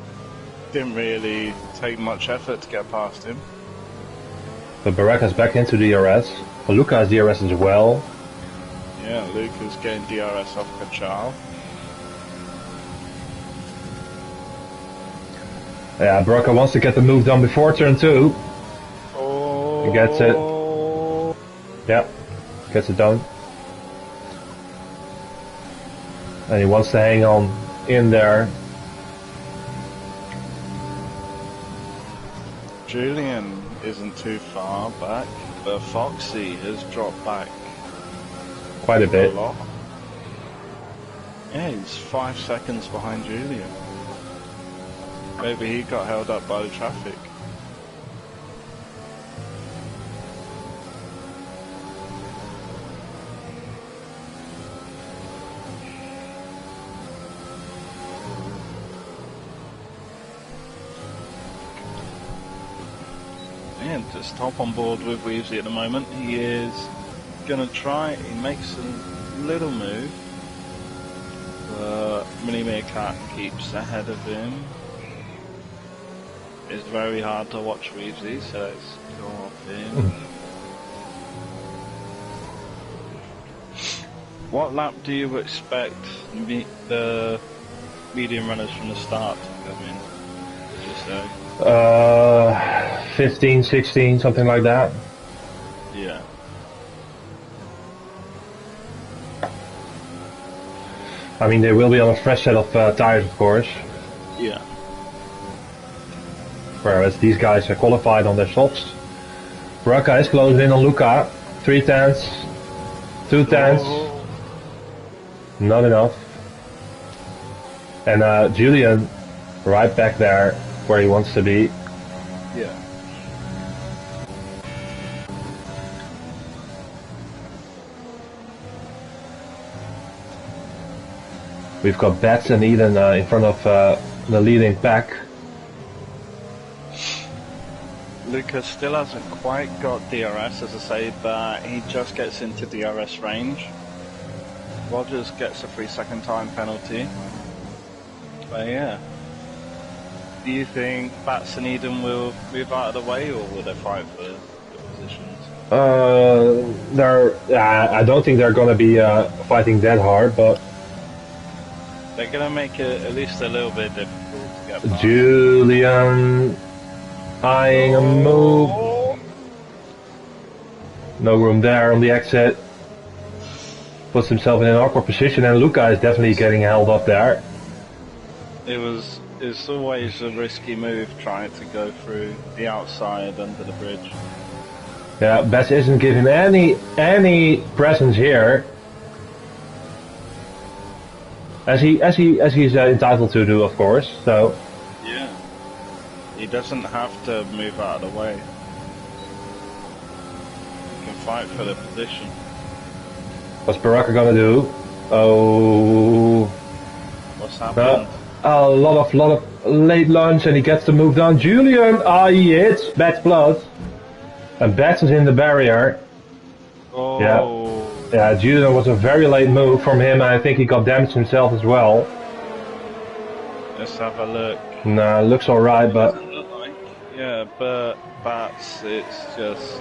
didn't really take much effort to get past him. But Baraka's back into DRS. Luca has DRS as well. Yeah, Luca's getting DRS off Kachal. Yeah, Baraka wants to get the move done before turn 2. Oh. He gets it. Yeah, gets it done. And he wants to hang on in there. Julian isn't too far back, but Foxy has dropped back Quite a bit. lot. Yeah, he's 5 seconds behind Julian. Maybe he got held up by the traffic. And just hop on board with Weavesy at the moment. He is gonna try, he makes a little move, but Mini Meerkat keeps ahead of him. It's very hard to watch Weavesy, so let's go off him. What lap do you expect the medium runners from the start to come in, would you say? 15, 16, something like that. Yeah. I mean, they will be on a fresh set of tires, of course. Yeah. Whereas these guys are qualified on their softs. Baraka is closing in on Luca. 3 tenths, 2 tenths. Oh. Not enough. And Julian right back there where he wants to be. Yeah. We've got Bats and Eden in front of the leading pack. Lucas still hasn't quite got DRS, as I say, but he just gets into DRS range. Rogers gets a 3-second time penalty. But yeah. Do you think Bats and Eden will move out of the way, or will they fight for the positions? I don't think they're gonna be fighting that hard, but They're gonna make it at least a little bit difficult to get past. Julian eyeing a move. No room there on the exit. Puts himself in an awkward position, and Luca is definitely getting held up there. It was it's always a risky move trying to go through the outside under the bridge. Yeah, Bess isn't giving any presence here, as he's entitled to do, of course. So yeah, he doesn't have to move out of the way. He can fight for the position. what's Baraka gonna do? Oh, What's happened? a lot of late lunch, and he gets to move down. Julian, he hits Bats plus, and Bats is in the barrier. Oh. Yeah, Julian was a very late move from him, and I think he got damaged himself as well. Let's have a look. Nah, looks alright, but Doesn't look like. Yeah, but Bats, it's just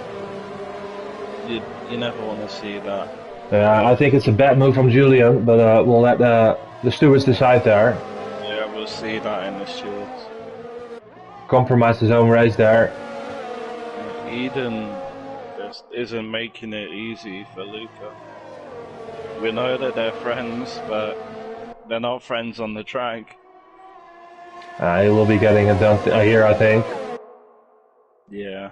you never want to see that. yeah, I think it's a bad move from Julian, but we'll let the stewards decide there. Yeah, we'll see that in the stewards. Compromised his own race there. Eden just isn't making it easy for Luca. We know that they're friends, but they're not friends on the track. He will be getting it done here, I think. Yeah.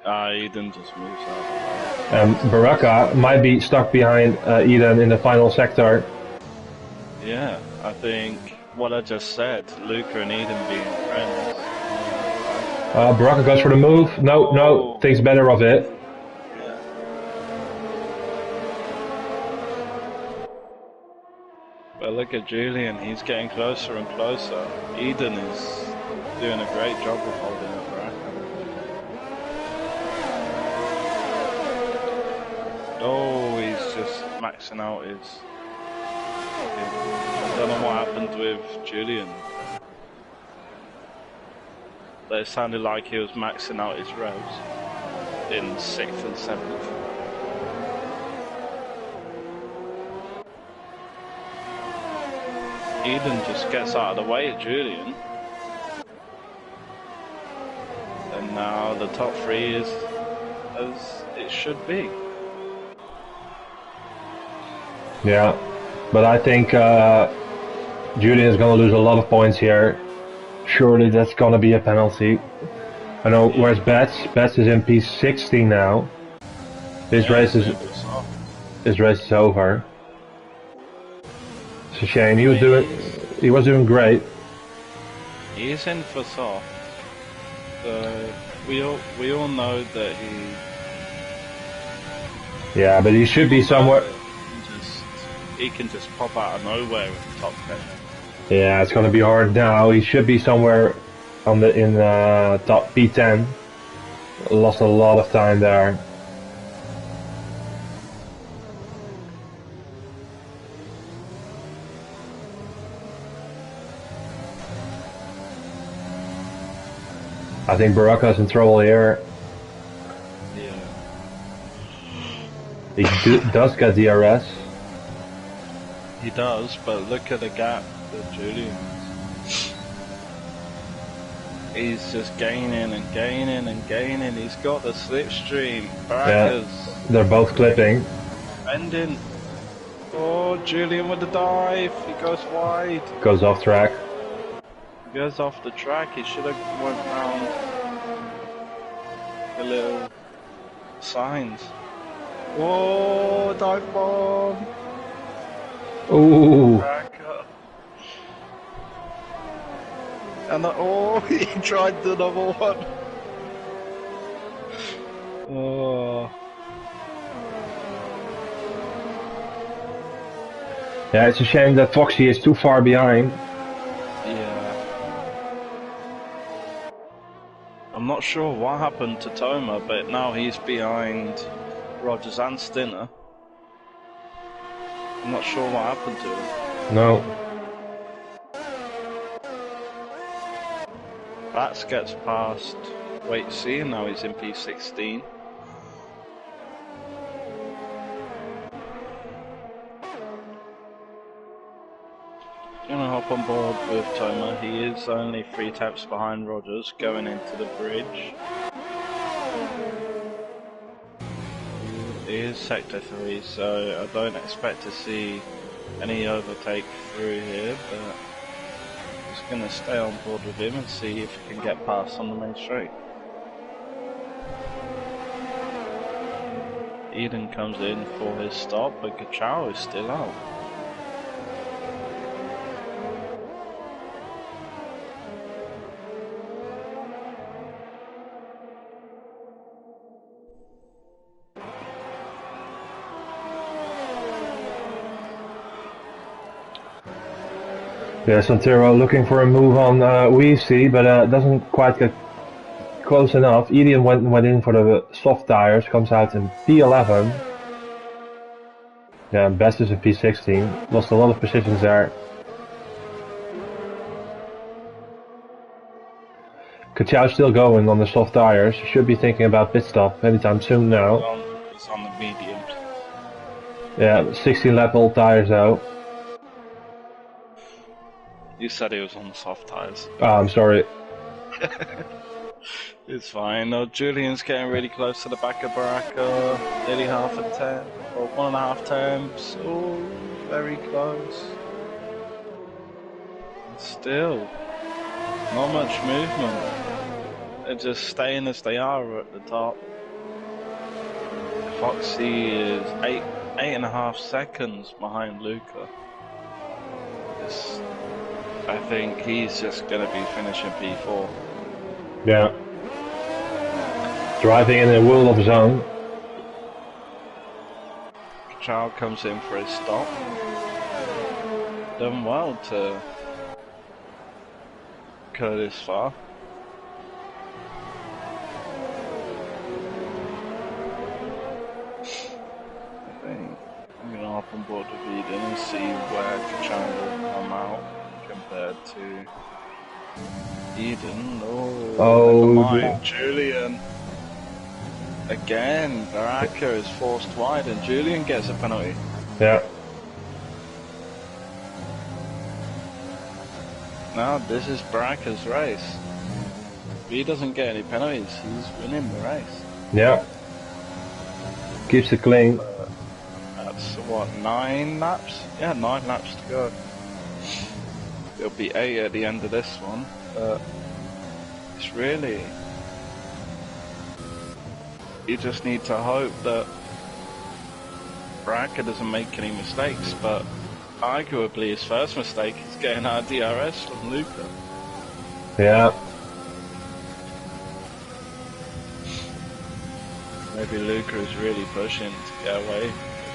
Eden just moves out. Baraka might be stuck behind Eden in the final sector. Yeah, I think what I just said, Luca and Eden being friends. Baraka goes for the move. No, thinks better of it. Yeah. But look at Julian, he's getting closer and closer. Eden is doing a great job of holding up Baraka. Oh, he's just maxing out his... I don't know what happened with Julian. But it sounded like he was maxing out his revs in 6th and 7th. Eden just gets out of the way of Julian. And now the top 3 is as it should be. Yeah, but I think Julian is going to lose a lot of points here. Surely that's going to be a penalty. I know, where's Bats? Bats is in P16 now. His race is over. It's a shame. He was doing great. He is in for soft. So we all know that he. Yeah, but he should be somewhere. He can just pop out of nowhere in the top 10. Yeah, it's going to be hard now. He should be somewhere in top P10. Lost a lot of time there. I think Baraka's in trouble here. Yeah. He does get DRS. He does, but look at the gap that Julian is. He's just gaining and gaining and gaining. He's got the slipstream. Baraka's. Yeah, they're both clipping. Ending. Oh, Julian with the dive. He goes wide. Goes off track. He goes off the track. He should have went round the little signs. Whoa, dive bomb. Ooh. And he tried the double one. Oh. Yeah, it's a shame that Foxy is too far behind. Yeah. I'm not sure what happened to Toma, but now he's behind Rogers and Stinner. I'm not sure what happened to him. No. Bats gets past Wait See, and now he's in P16. Gonna hop on board with Toma. He is only 3 taps behind Rogers going into the bridge. It is sector 3, so I don't expect to see any overtake through here, but just going to stay on board with him and see if he can get past on the main straight. Eden comes in for his stop, but Kachow is still out. Yeah, Santero looking for a move on Weezy, but doesn't quite get close enough. Eden went in for the soft tires, comes out in P11. Yeah, Best is in P16. Lost a lot of positions there. Kachau's still going on the soft tires. Should be thinking about pit stop anytime soon now. He's on the mediums. Yeah, 16 lap old tires though. You said he was on the soft tires. Oh, I'm sorry. It's fine. No, Julian's getting really close to the back of Baraka. Nearly half a turn, or 1.5 turns. Oh, very close. Still, not much movement. They're just staying as they are at the top. Foxy is 8.5 seconds behind Luca. I think he's just going to be finishing P4. Yeah. Driving in a world of his own. Child comes in for his stop. Done well to go this far. I think I'm going to hop on board with Eden and see where Kachan will come out compared to Eden. Oh, never mind. Julian. Again, Baraka is forced wide and Julian gets a penalty. Yeah. Now this is Baraka's race. If he doesn't get any penalties, he's winning the race. Yeah. Keeps it clean. That's what, 9 laps? Yeah, 9 laps to go. There'll be 8 at the end of this one, but it's really... You just need to hope that Baraka doesn't make any mistakes, but arguably his first mistake is getting our DRS from Luca. Yeah. Maybe Luca is really pushing to get away.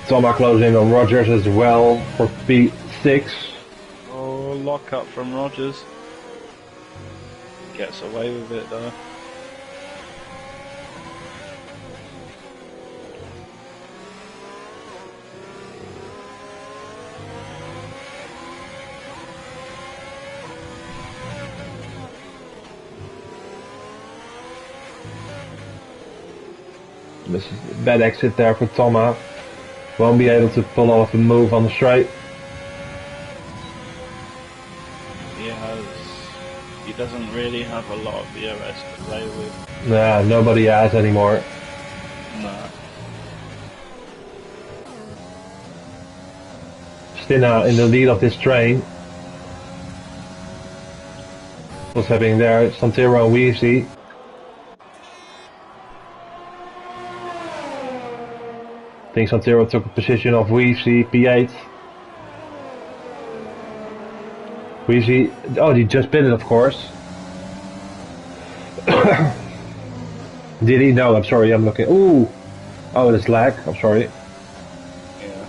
Thomas closing on Rogers as well for P6. Oh, lock up from Rogers. Gets away with it though. This is a bad exit there for Thomas. Won't be able to pull off a move on the straight. He doesn't really have a lot of DRS to play with. Nah, nobody has anymore. Nah. Stina in the lead of this train. What's happening there? Santero and Weezy. I think Santero took a position of Weezy, P8. Weezy, oh, he just pitted, of course. Did he? No, I'm sorry, I'm looking. Ooh! Oh, that's lag, I'm sorry. Yeah.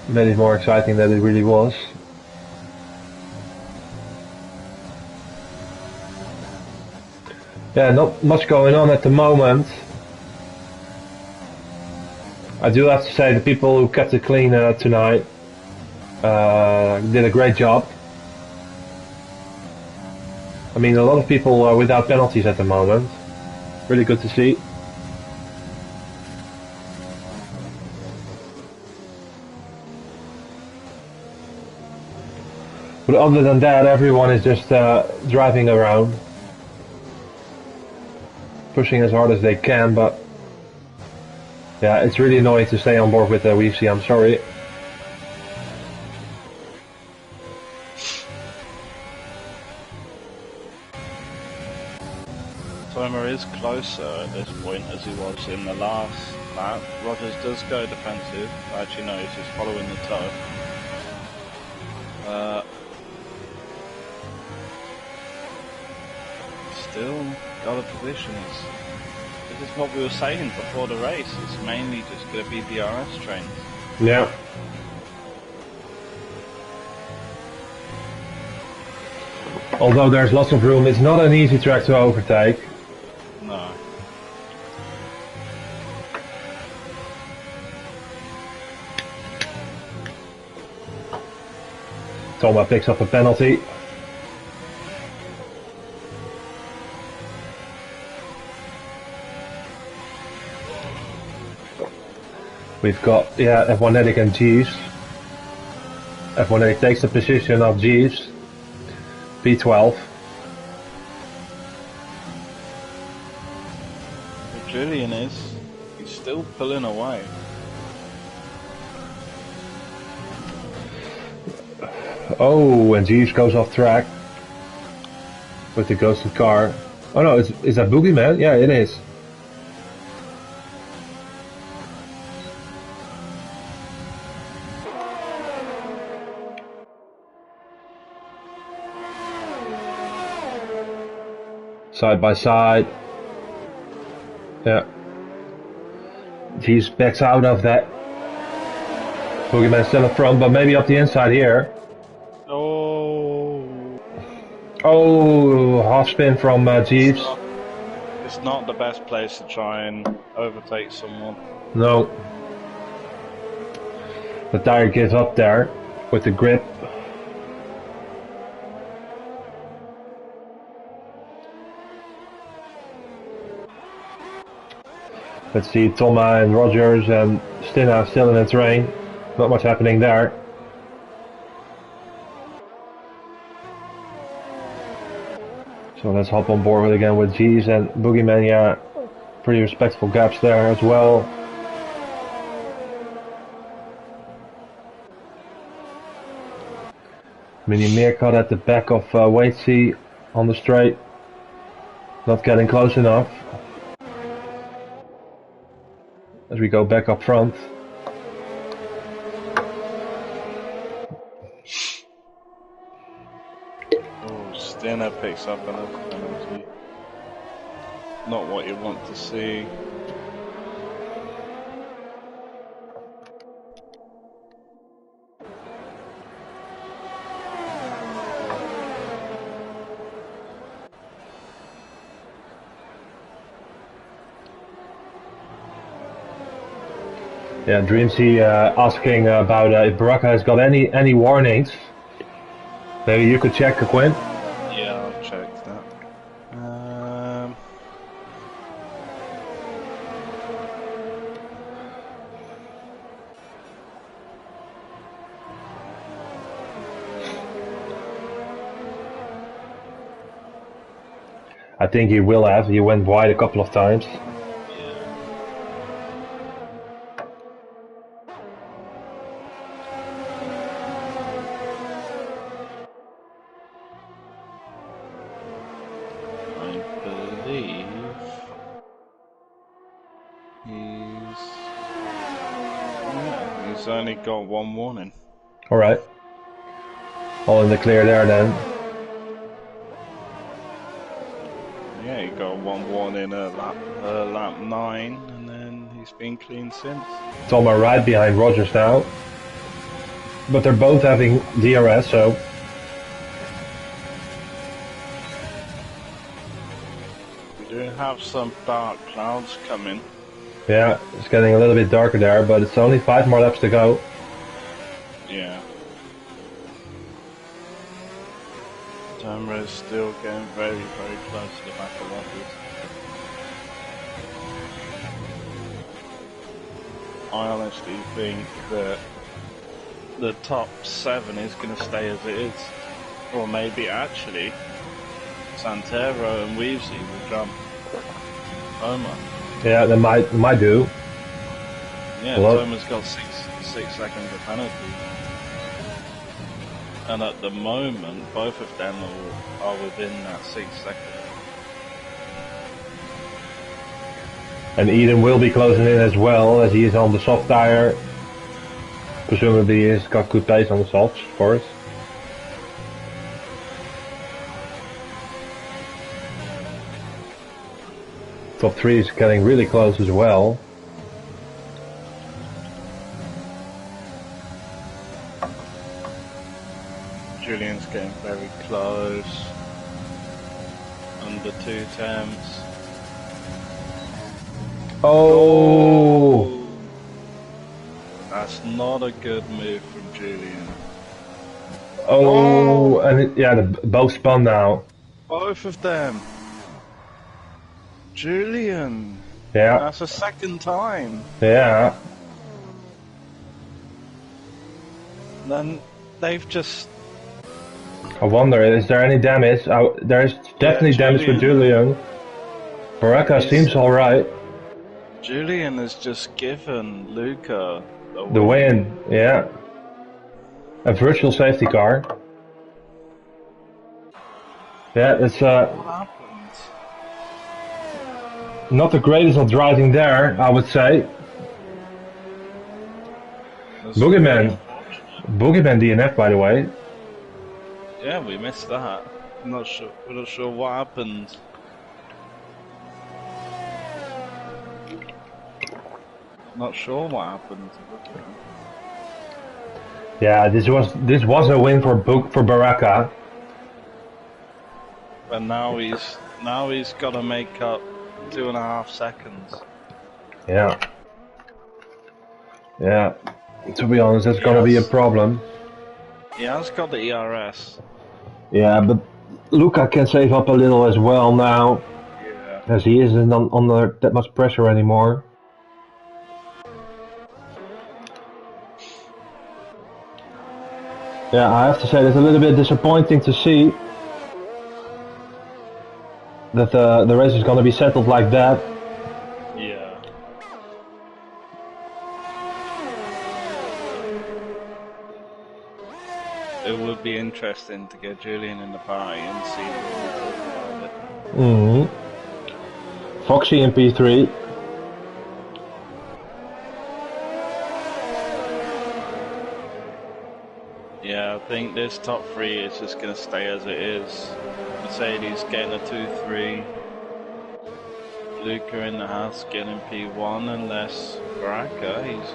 Made it more exciting than it really was. Yeah, not much going on at the moment. I do have to say the people who kept it clean tonight did a great job. I mean, a lot of people are without penalties at the moment. Really good to see. But other than that, everyone is just driving around, pushing as hard as they can, but yeah, it's really annoying to stay on board with Weezy, I'm sorry. is closer at this point as he was in the last lap. Rogers does go defensive. Actually, no, he's just following the toe. Still got a position. This is what we were saying before the race. It's mainly just going to be DRS trains. Yeah. Although there's lots of room, it's not an easy track to overtake. No. Thomas picks up a penalty. We've got, F1 and Jeeves. F1 takes the position of Jeeves. P12. Julian he's still pulling away. Oh, and Jeeves goes off track with the ghosted car. Oh no, is that Boogeyman? Yeah, it is. Side by side. Yeah. Jeeves backs out of that. Boogeyman's still in front, but maybe up the inside here. Oh, half spin from Jeeves. It's not the best place to try and overtake someone. No. The tire gives up there with the grip. Let's see, Thomas and Rogers and Stina still in the train. Not much happening there. So let's hop on board again with Jeeves and Boogeyman. Yeah, pretty respectful gaps there as well. Mini Meerkat at the back of Waitsy on the straight. Not getting close enough. As we go back up front. Oh, Stina picks up another penalty. Not what you want to see. Yeah, Dreamsy asking about if Baraka has got any warnings. Maybe you could check, Quinn. Yeah, I'll check that. I think he will have. He went wide a couple of times. He's only got one warning. Alright. All in the clear there then. Yeah, he got one warning at lap 9, and then he's been clean since. Thomas right behind Rogers now. But they're both having DRS, so... We do have some dark clouds coming. Yeah, it's getting a little bit darker there, but it's only 5 more laps to go. Yeah. Tamra is still getting very, very close to the back of Rogers. I honestly think that the top 7 is going to stay as it is. Or maybe actually, Santero and Weavesy will jump Omar. Yeah, they might do. Yeah, Thomas got 6 seconds of penalty. And at the moment, both of them are within that 6 seconds. And Eden will be closing in as well, as he is on the soft tire. Presumably he's got good pace on the softs, of course. Top 3 is getting really close as well. Julian's getting very close. Under 2 temps. Oh! That's not a good move from Julian. Oh! And yeah, both spun now. Both of them. Julian. Yeah. That's a second time. Yeah. Then they've just... I wonder, is there any damage? There is definitely damage for Julian. Baraka seems alright. Julian has just given Luca the win. Yeah. A virtual safety car. Yeah, it's What happened? not the greatest of driving there, I would say. Boogeyman DNF, by the way. Yeah, we missed that. We're not sure what happened. Not sure what happened. Yeah, this was a win for Baraka. But now he's got to make up 2.5 seconds. Yeah. Yeah. To be honest, that's gonna be a problem. He has got the ERS. Yeah, but Luca can save up a little as well now. Yeah. As he isn't under that much pressure anymore. Yeah, I have to say it's a little bit disappointing to see that the race is going to be settled like that. Yeah. It would be interesting to get Julian in the party and see what we talk about it. Foxy in P3. Yeah, I think this top 3 is just going to stay as it is. Mercedes getting a 2-3. Luca in the house getting P1, unless Baraka, he's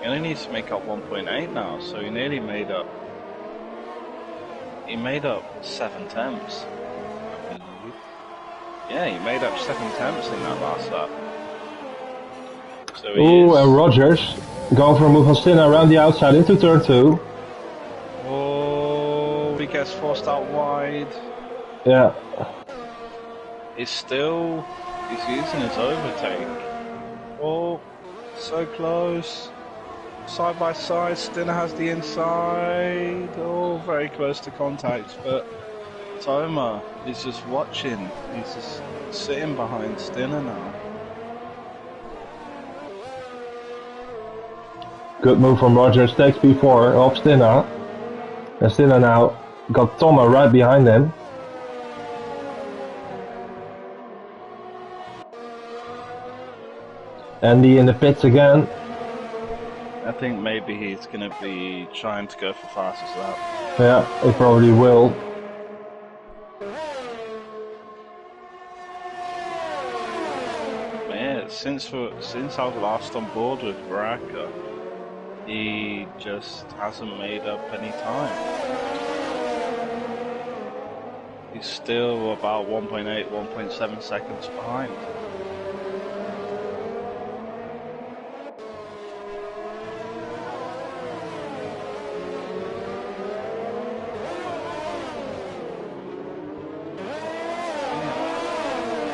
only needs to make up 1.8 now, so he nearly made up. He made up 7 temps, I believe. Yeah, he made up 7 temps in that last lap. So and Rogers going for a move on Stina around the outside into turn 2. Oh, he gets forced out wide. Yeah. He's using his overtake. Oh, so close. Side by side, Stinner has the inside. Oh, very close to contact, but Toma is just watching. He's just sitting behind Stinner now. Good move from Rogers, takes P4 off Stinner. And Stinner now got Toma right behind him. Andy in the pits again. I think maybe he's going to be trying to go for fastest lap. Yeah, he probably will. Yeah, since I've last on board with Baraka, he just hasn't made up any time. He's still about 1.8, 1.7 seconds behind.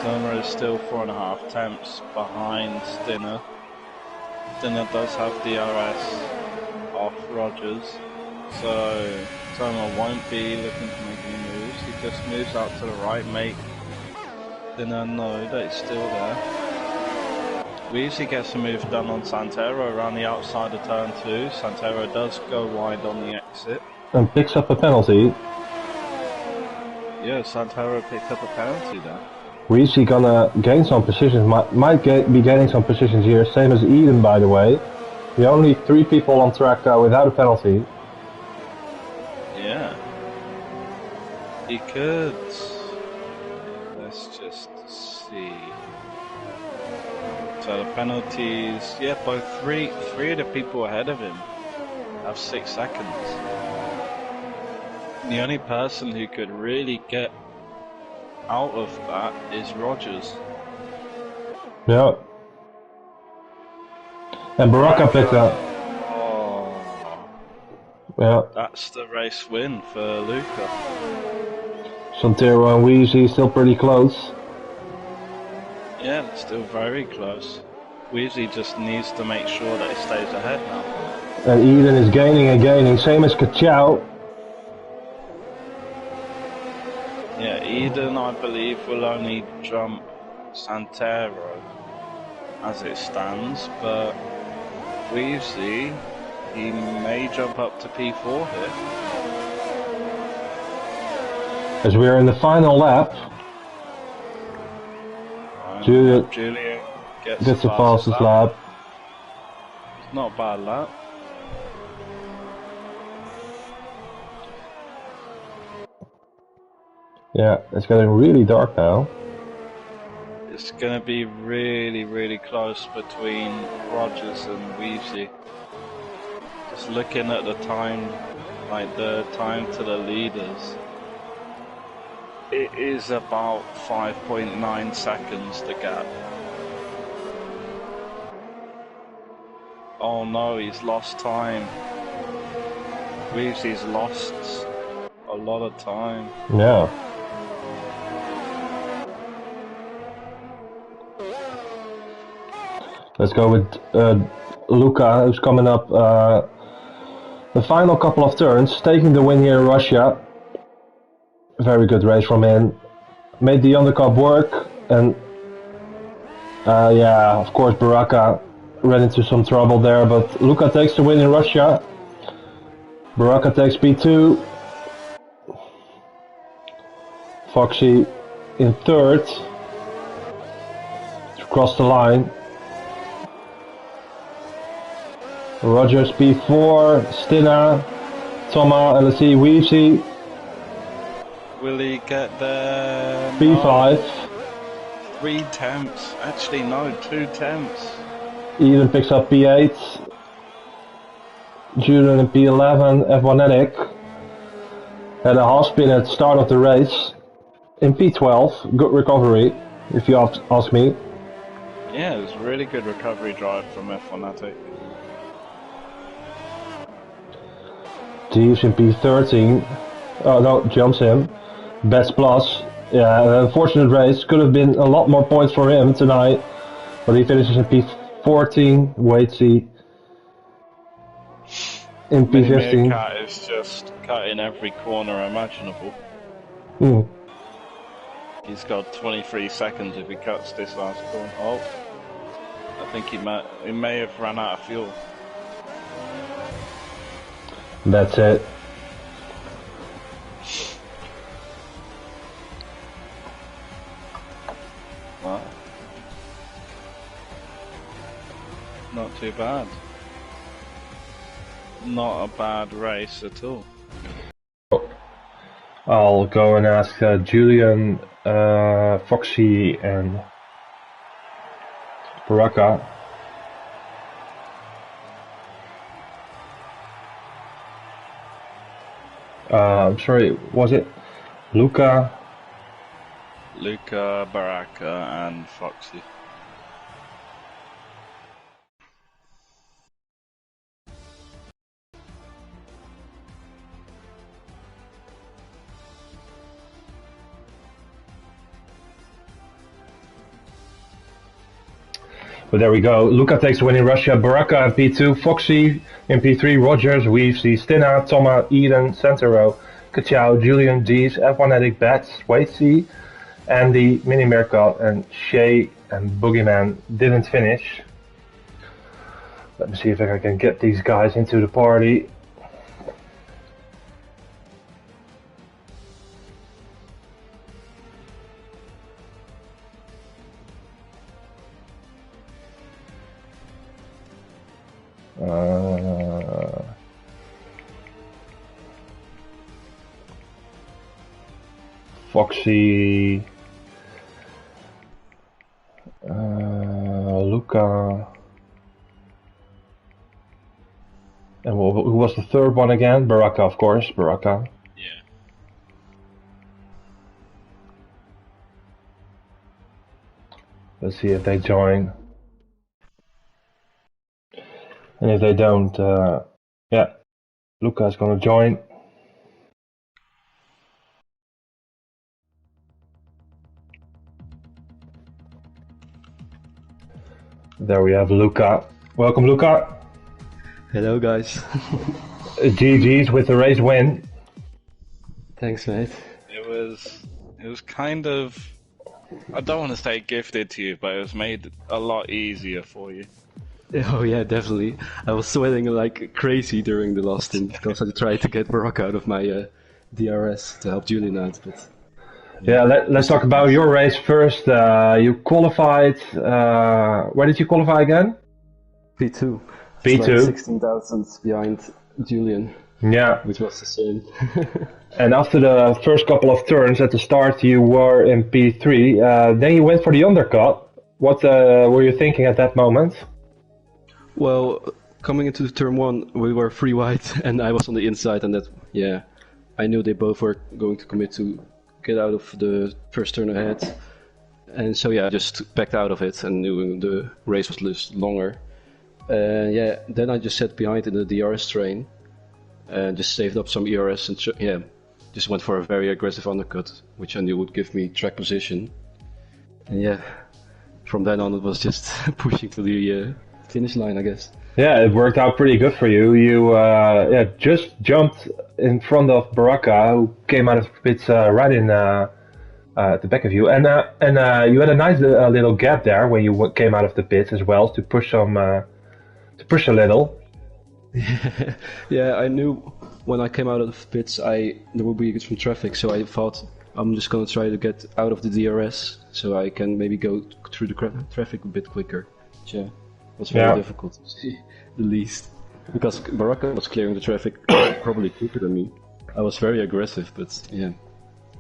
Toma is still 4.5 temps behind Stinner. Stinner does have DRS off Rogers, so Toma won't be looking to make any moves. He just moves out to the right, make Stinner know that it's still there. We usually get some moves done on Santero around the outside of turn 2. Santero does go wide on the exit. And picks up a penalty. Yeah, Santero picked up a penalty there. Weezy gonna gain some positions, might be gaining some positions here, same as Eden by the way. The only 3 people on track without a penalty. Yeah. He could. Let's just see. So the penalties, yeah, both three of the people ahead of him have 6 seconds. The only person who could really get out of that is Rogers. Yeah. And Baraka picked up. Oh, Yeah. that's the race win for Luca. Santero and Weezy still pretty close. Yeah, it's still very close. Weezy just needs to make sure that he stays ahead now. And Eden is gaining and gaining, same as Kachao. Yeah, Eden, I believe, will only jump Santero as it stands, but Weezy, he may jump up to P4 here. As we're in the final lap. Julian gets the fastest lap. It's not a bad lap. Yeah, it's getting really dark now. It's going to be really, really close between Rogers and Weezy. Just looking at the time, like the time to the leaders, it is about 5.9 seconds the gap. Oh no, he's lost time. Weezy's lost a lot of time. Yeah. Let's go with Luca, who's coming up the final couple of turns, taking the win here in Russia. Very good race from him. Made the undercut work, and yeah, of course Baraka ran into some trouble there, but Luca takes the win in Russia. Baraka takes P2. Foxy in third. To cross the line. Rogers P4, Stina, Toma, and let's see, Weezy. Will he get there? P5. No. 3 temps. Actually, no, 2 temps. Eden picks up P8. Julian in P11. F1etic had a half spin at the start of the race. In P12, good recovery, if you ask me. Yeah, it was a really good recovery drive from F1etic. Jeeves in P13. Oh no, jumps him. Best plus. Yeah, an unfortunate race. Could have been a lot more points for him tonight. But he finishes in P14. Waitsy in P15. Cat is just cutting every corner imaginable. He's got 23 seconds if he cuts this last corner. Oh, I think he may have run out of fuel. That's it. Wow. Not too bad. Not a bad race at all. I'll go and ask Julian, Foxy, and Baraka. I'm sorry, was it Luca? Luca, Baraka, and Foxy. But there we go. Luca takes the win in Russia. Baraka in P2. Foxy in P3. Rogers, Weavesy, Stina, Toma, Eden, Santero, Kachao, Julian, Dees, F1etic, Bats, Waitsy, Andy, Mini Merkel, and Shay and Boogeyman didn't finish. Let me see if I can get these guys into the party. Foxy, Luca, and who was the third one again? Baraka, of course, Baraka. Yeah. Let's see if they join. And if they don't, yeah, Luca's gonna join. There we have Luca. Welcome, Luca. Hello, guys. GG's with the race win. Thanks, mate. It was kind of, I don't want to say gifted to you, but it was made a lot easier for you. Oh yeah, definitely. I was sweating like crazy during the last stint because I tried to get Baraka out of my DRS to help Julian out, but Yeah, let's talk about your race first. You qualified. Where did you qualify again? P2. P2. Like 16 thousandths behind Julian, Yeah. which was the same. And after the first couple of turns at the start, you were in P3. Then you went for the undercut. What were you thinking at that moment? Well, coming into turn 1, we were 3 wide and I was on the inside, and that, yeah, I knew they both were going to commit to get out of the first turn ahead. And so, yeah, I just backed out of it and knew the race was just longer. Yeah, then I just sat behind in the DRS train and just saved up some ERS and yeah, just went for a very aggressive undercut, which I knew would give me track position. And yeah, from then on it was just pushing to the finish line, I guess. Yeah, it worked out pretty good for you. You just jumped in front of Baraka, who came out of the pits right in at the back of you, and you had a nice little gap there when you came out of the pits as well to push some to push a little. Yeah, I knew when I came out of the pits there would be some traffic, so I thought I'm just gonna try to get out of the DRS so I can maybe go through the traffic a bit quicker. Yeah, it was very difficult to see, the least, because Baraka was clearing the traffic probably quicker than me. I was very aggressive, but yeah,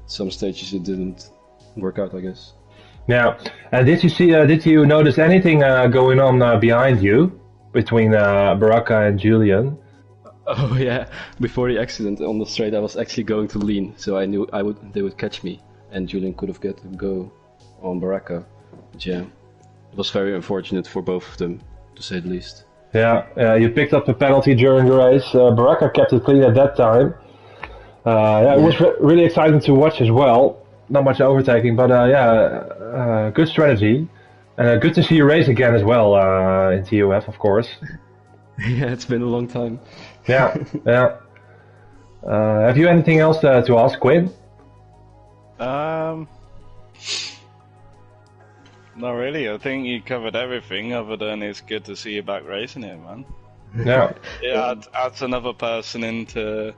some stages it didn't work out, I guess. Yeah, and did you notice anything going on behind you between Baraka and Julian? Oh yeah, before the accident on the straight I was actually going to lean, so I knew they would catch me and Julian could have got to go on Baraka. But yeah, it was very unfortunate for both of them, to say the least. Yeah, you picked up a penalty during the race. Baraka kept it clean at that time. It was really exciting to watch as well. Not much overtaking, but good strategy. And good to see you race again as well in TUF, of course. Yeah, it's been a long time. Yeah. Have you anything else to ask, Quinn? Not really. I think you covered everything, other than it's good to see you back racing here, man. Yeah. It adds another person into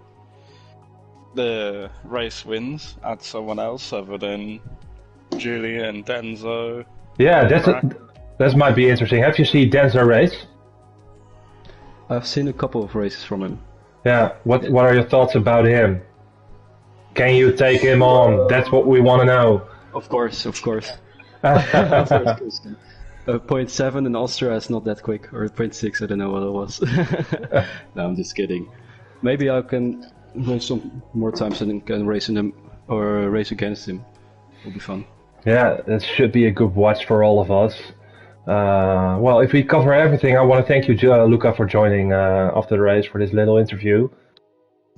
the race wins. Add someone else other than Julian, Denzo. Yeah, that might be interesting. Have you seen Denzo race? I've seen a couple of races from him. Yeah. What are your thoughts about him? Can you take him on? That's what we want to know. Of course. 0.7 in Austria is not that quick, or 0.6, I don't know what it was. No, I'm just kidding. Maybe I can win some more times and can race in him or race against him. It'll be fun. Yeah, that should be a good watch for all of us. Well, if we cover everything, I want to thank you, Luca, for joining after the race for this little interview.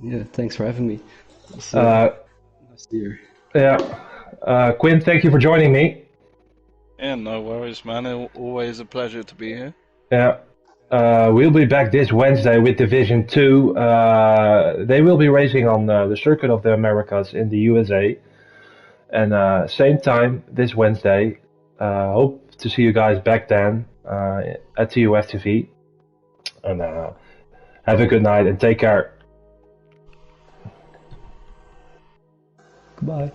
Yeah, thanks for having me. Nice to hear. Yeah. Quinn, thank you for joining me. Yeah, no worries, man. Always a pleasure to be here. Yeah. We'll be back this Wednesday with Division 2. They will be racing on the Circuit of the Americas in the USA. And same time this Wednesday. Hope to see you guys back then at TUFtv. And have a good night and take care. Goodbye.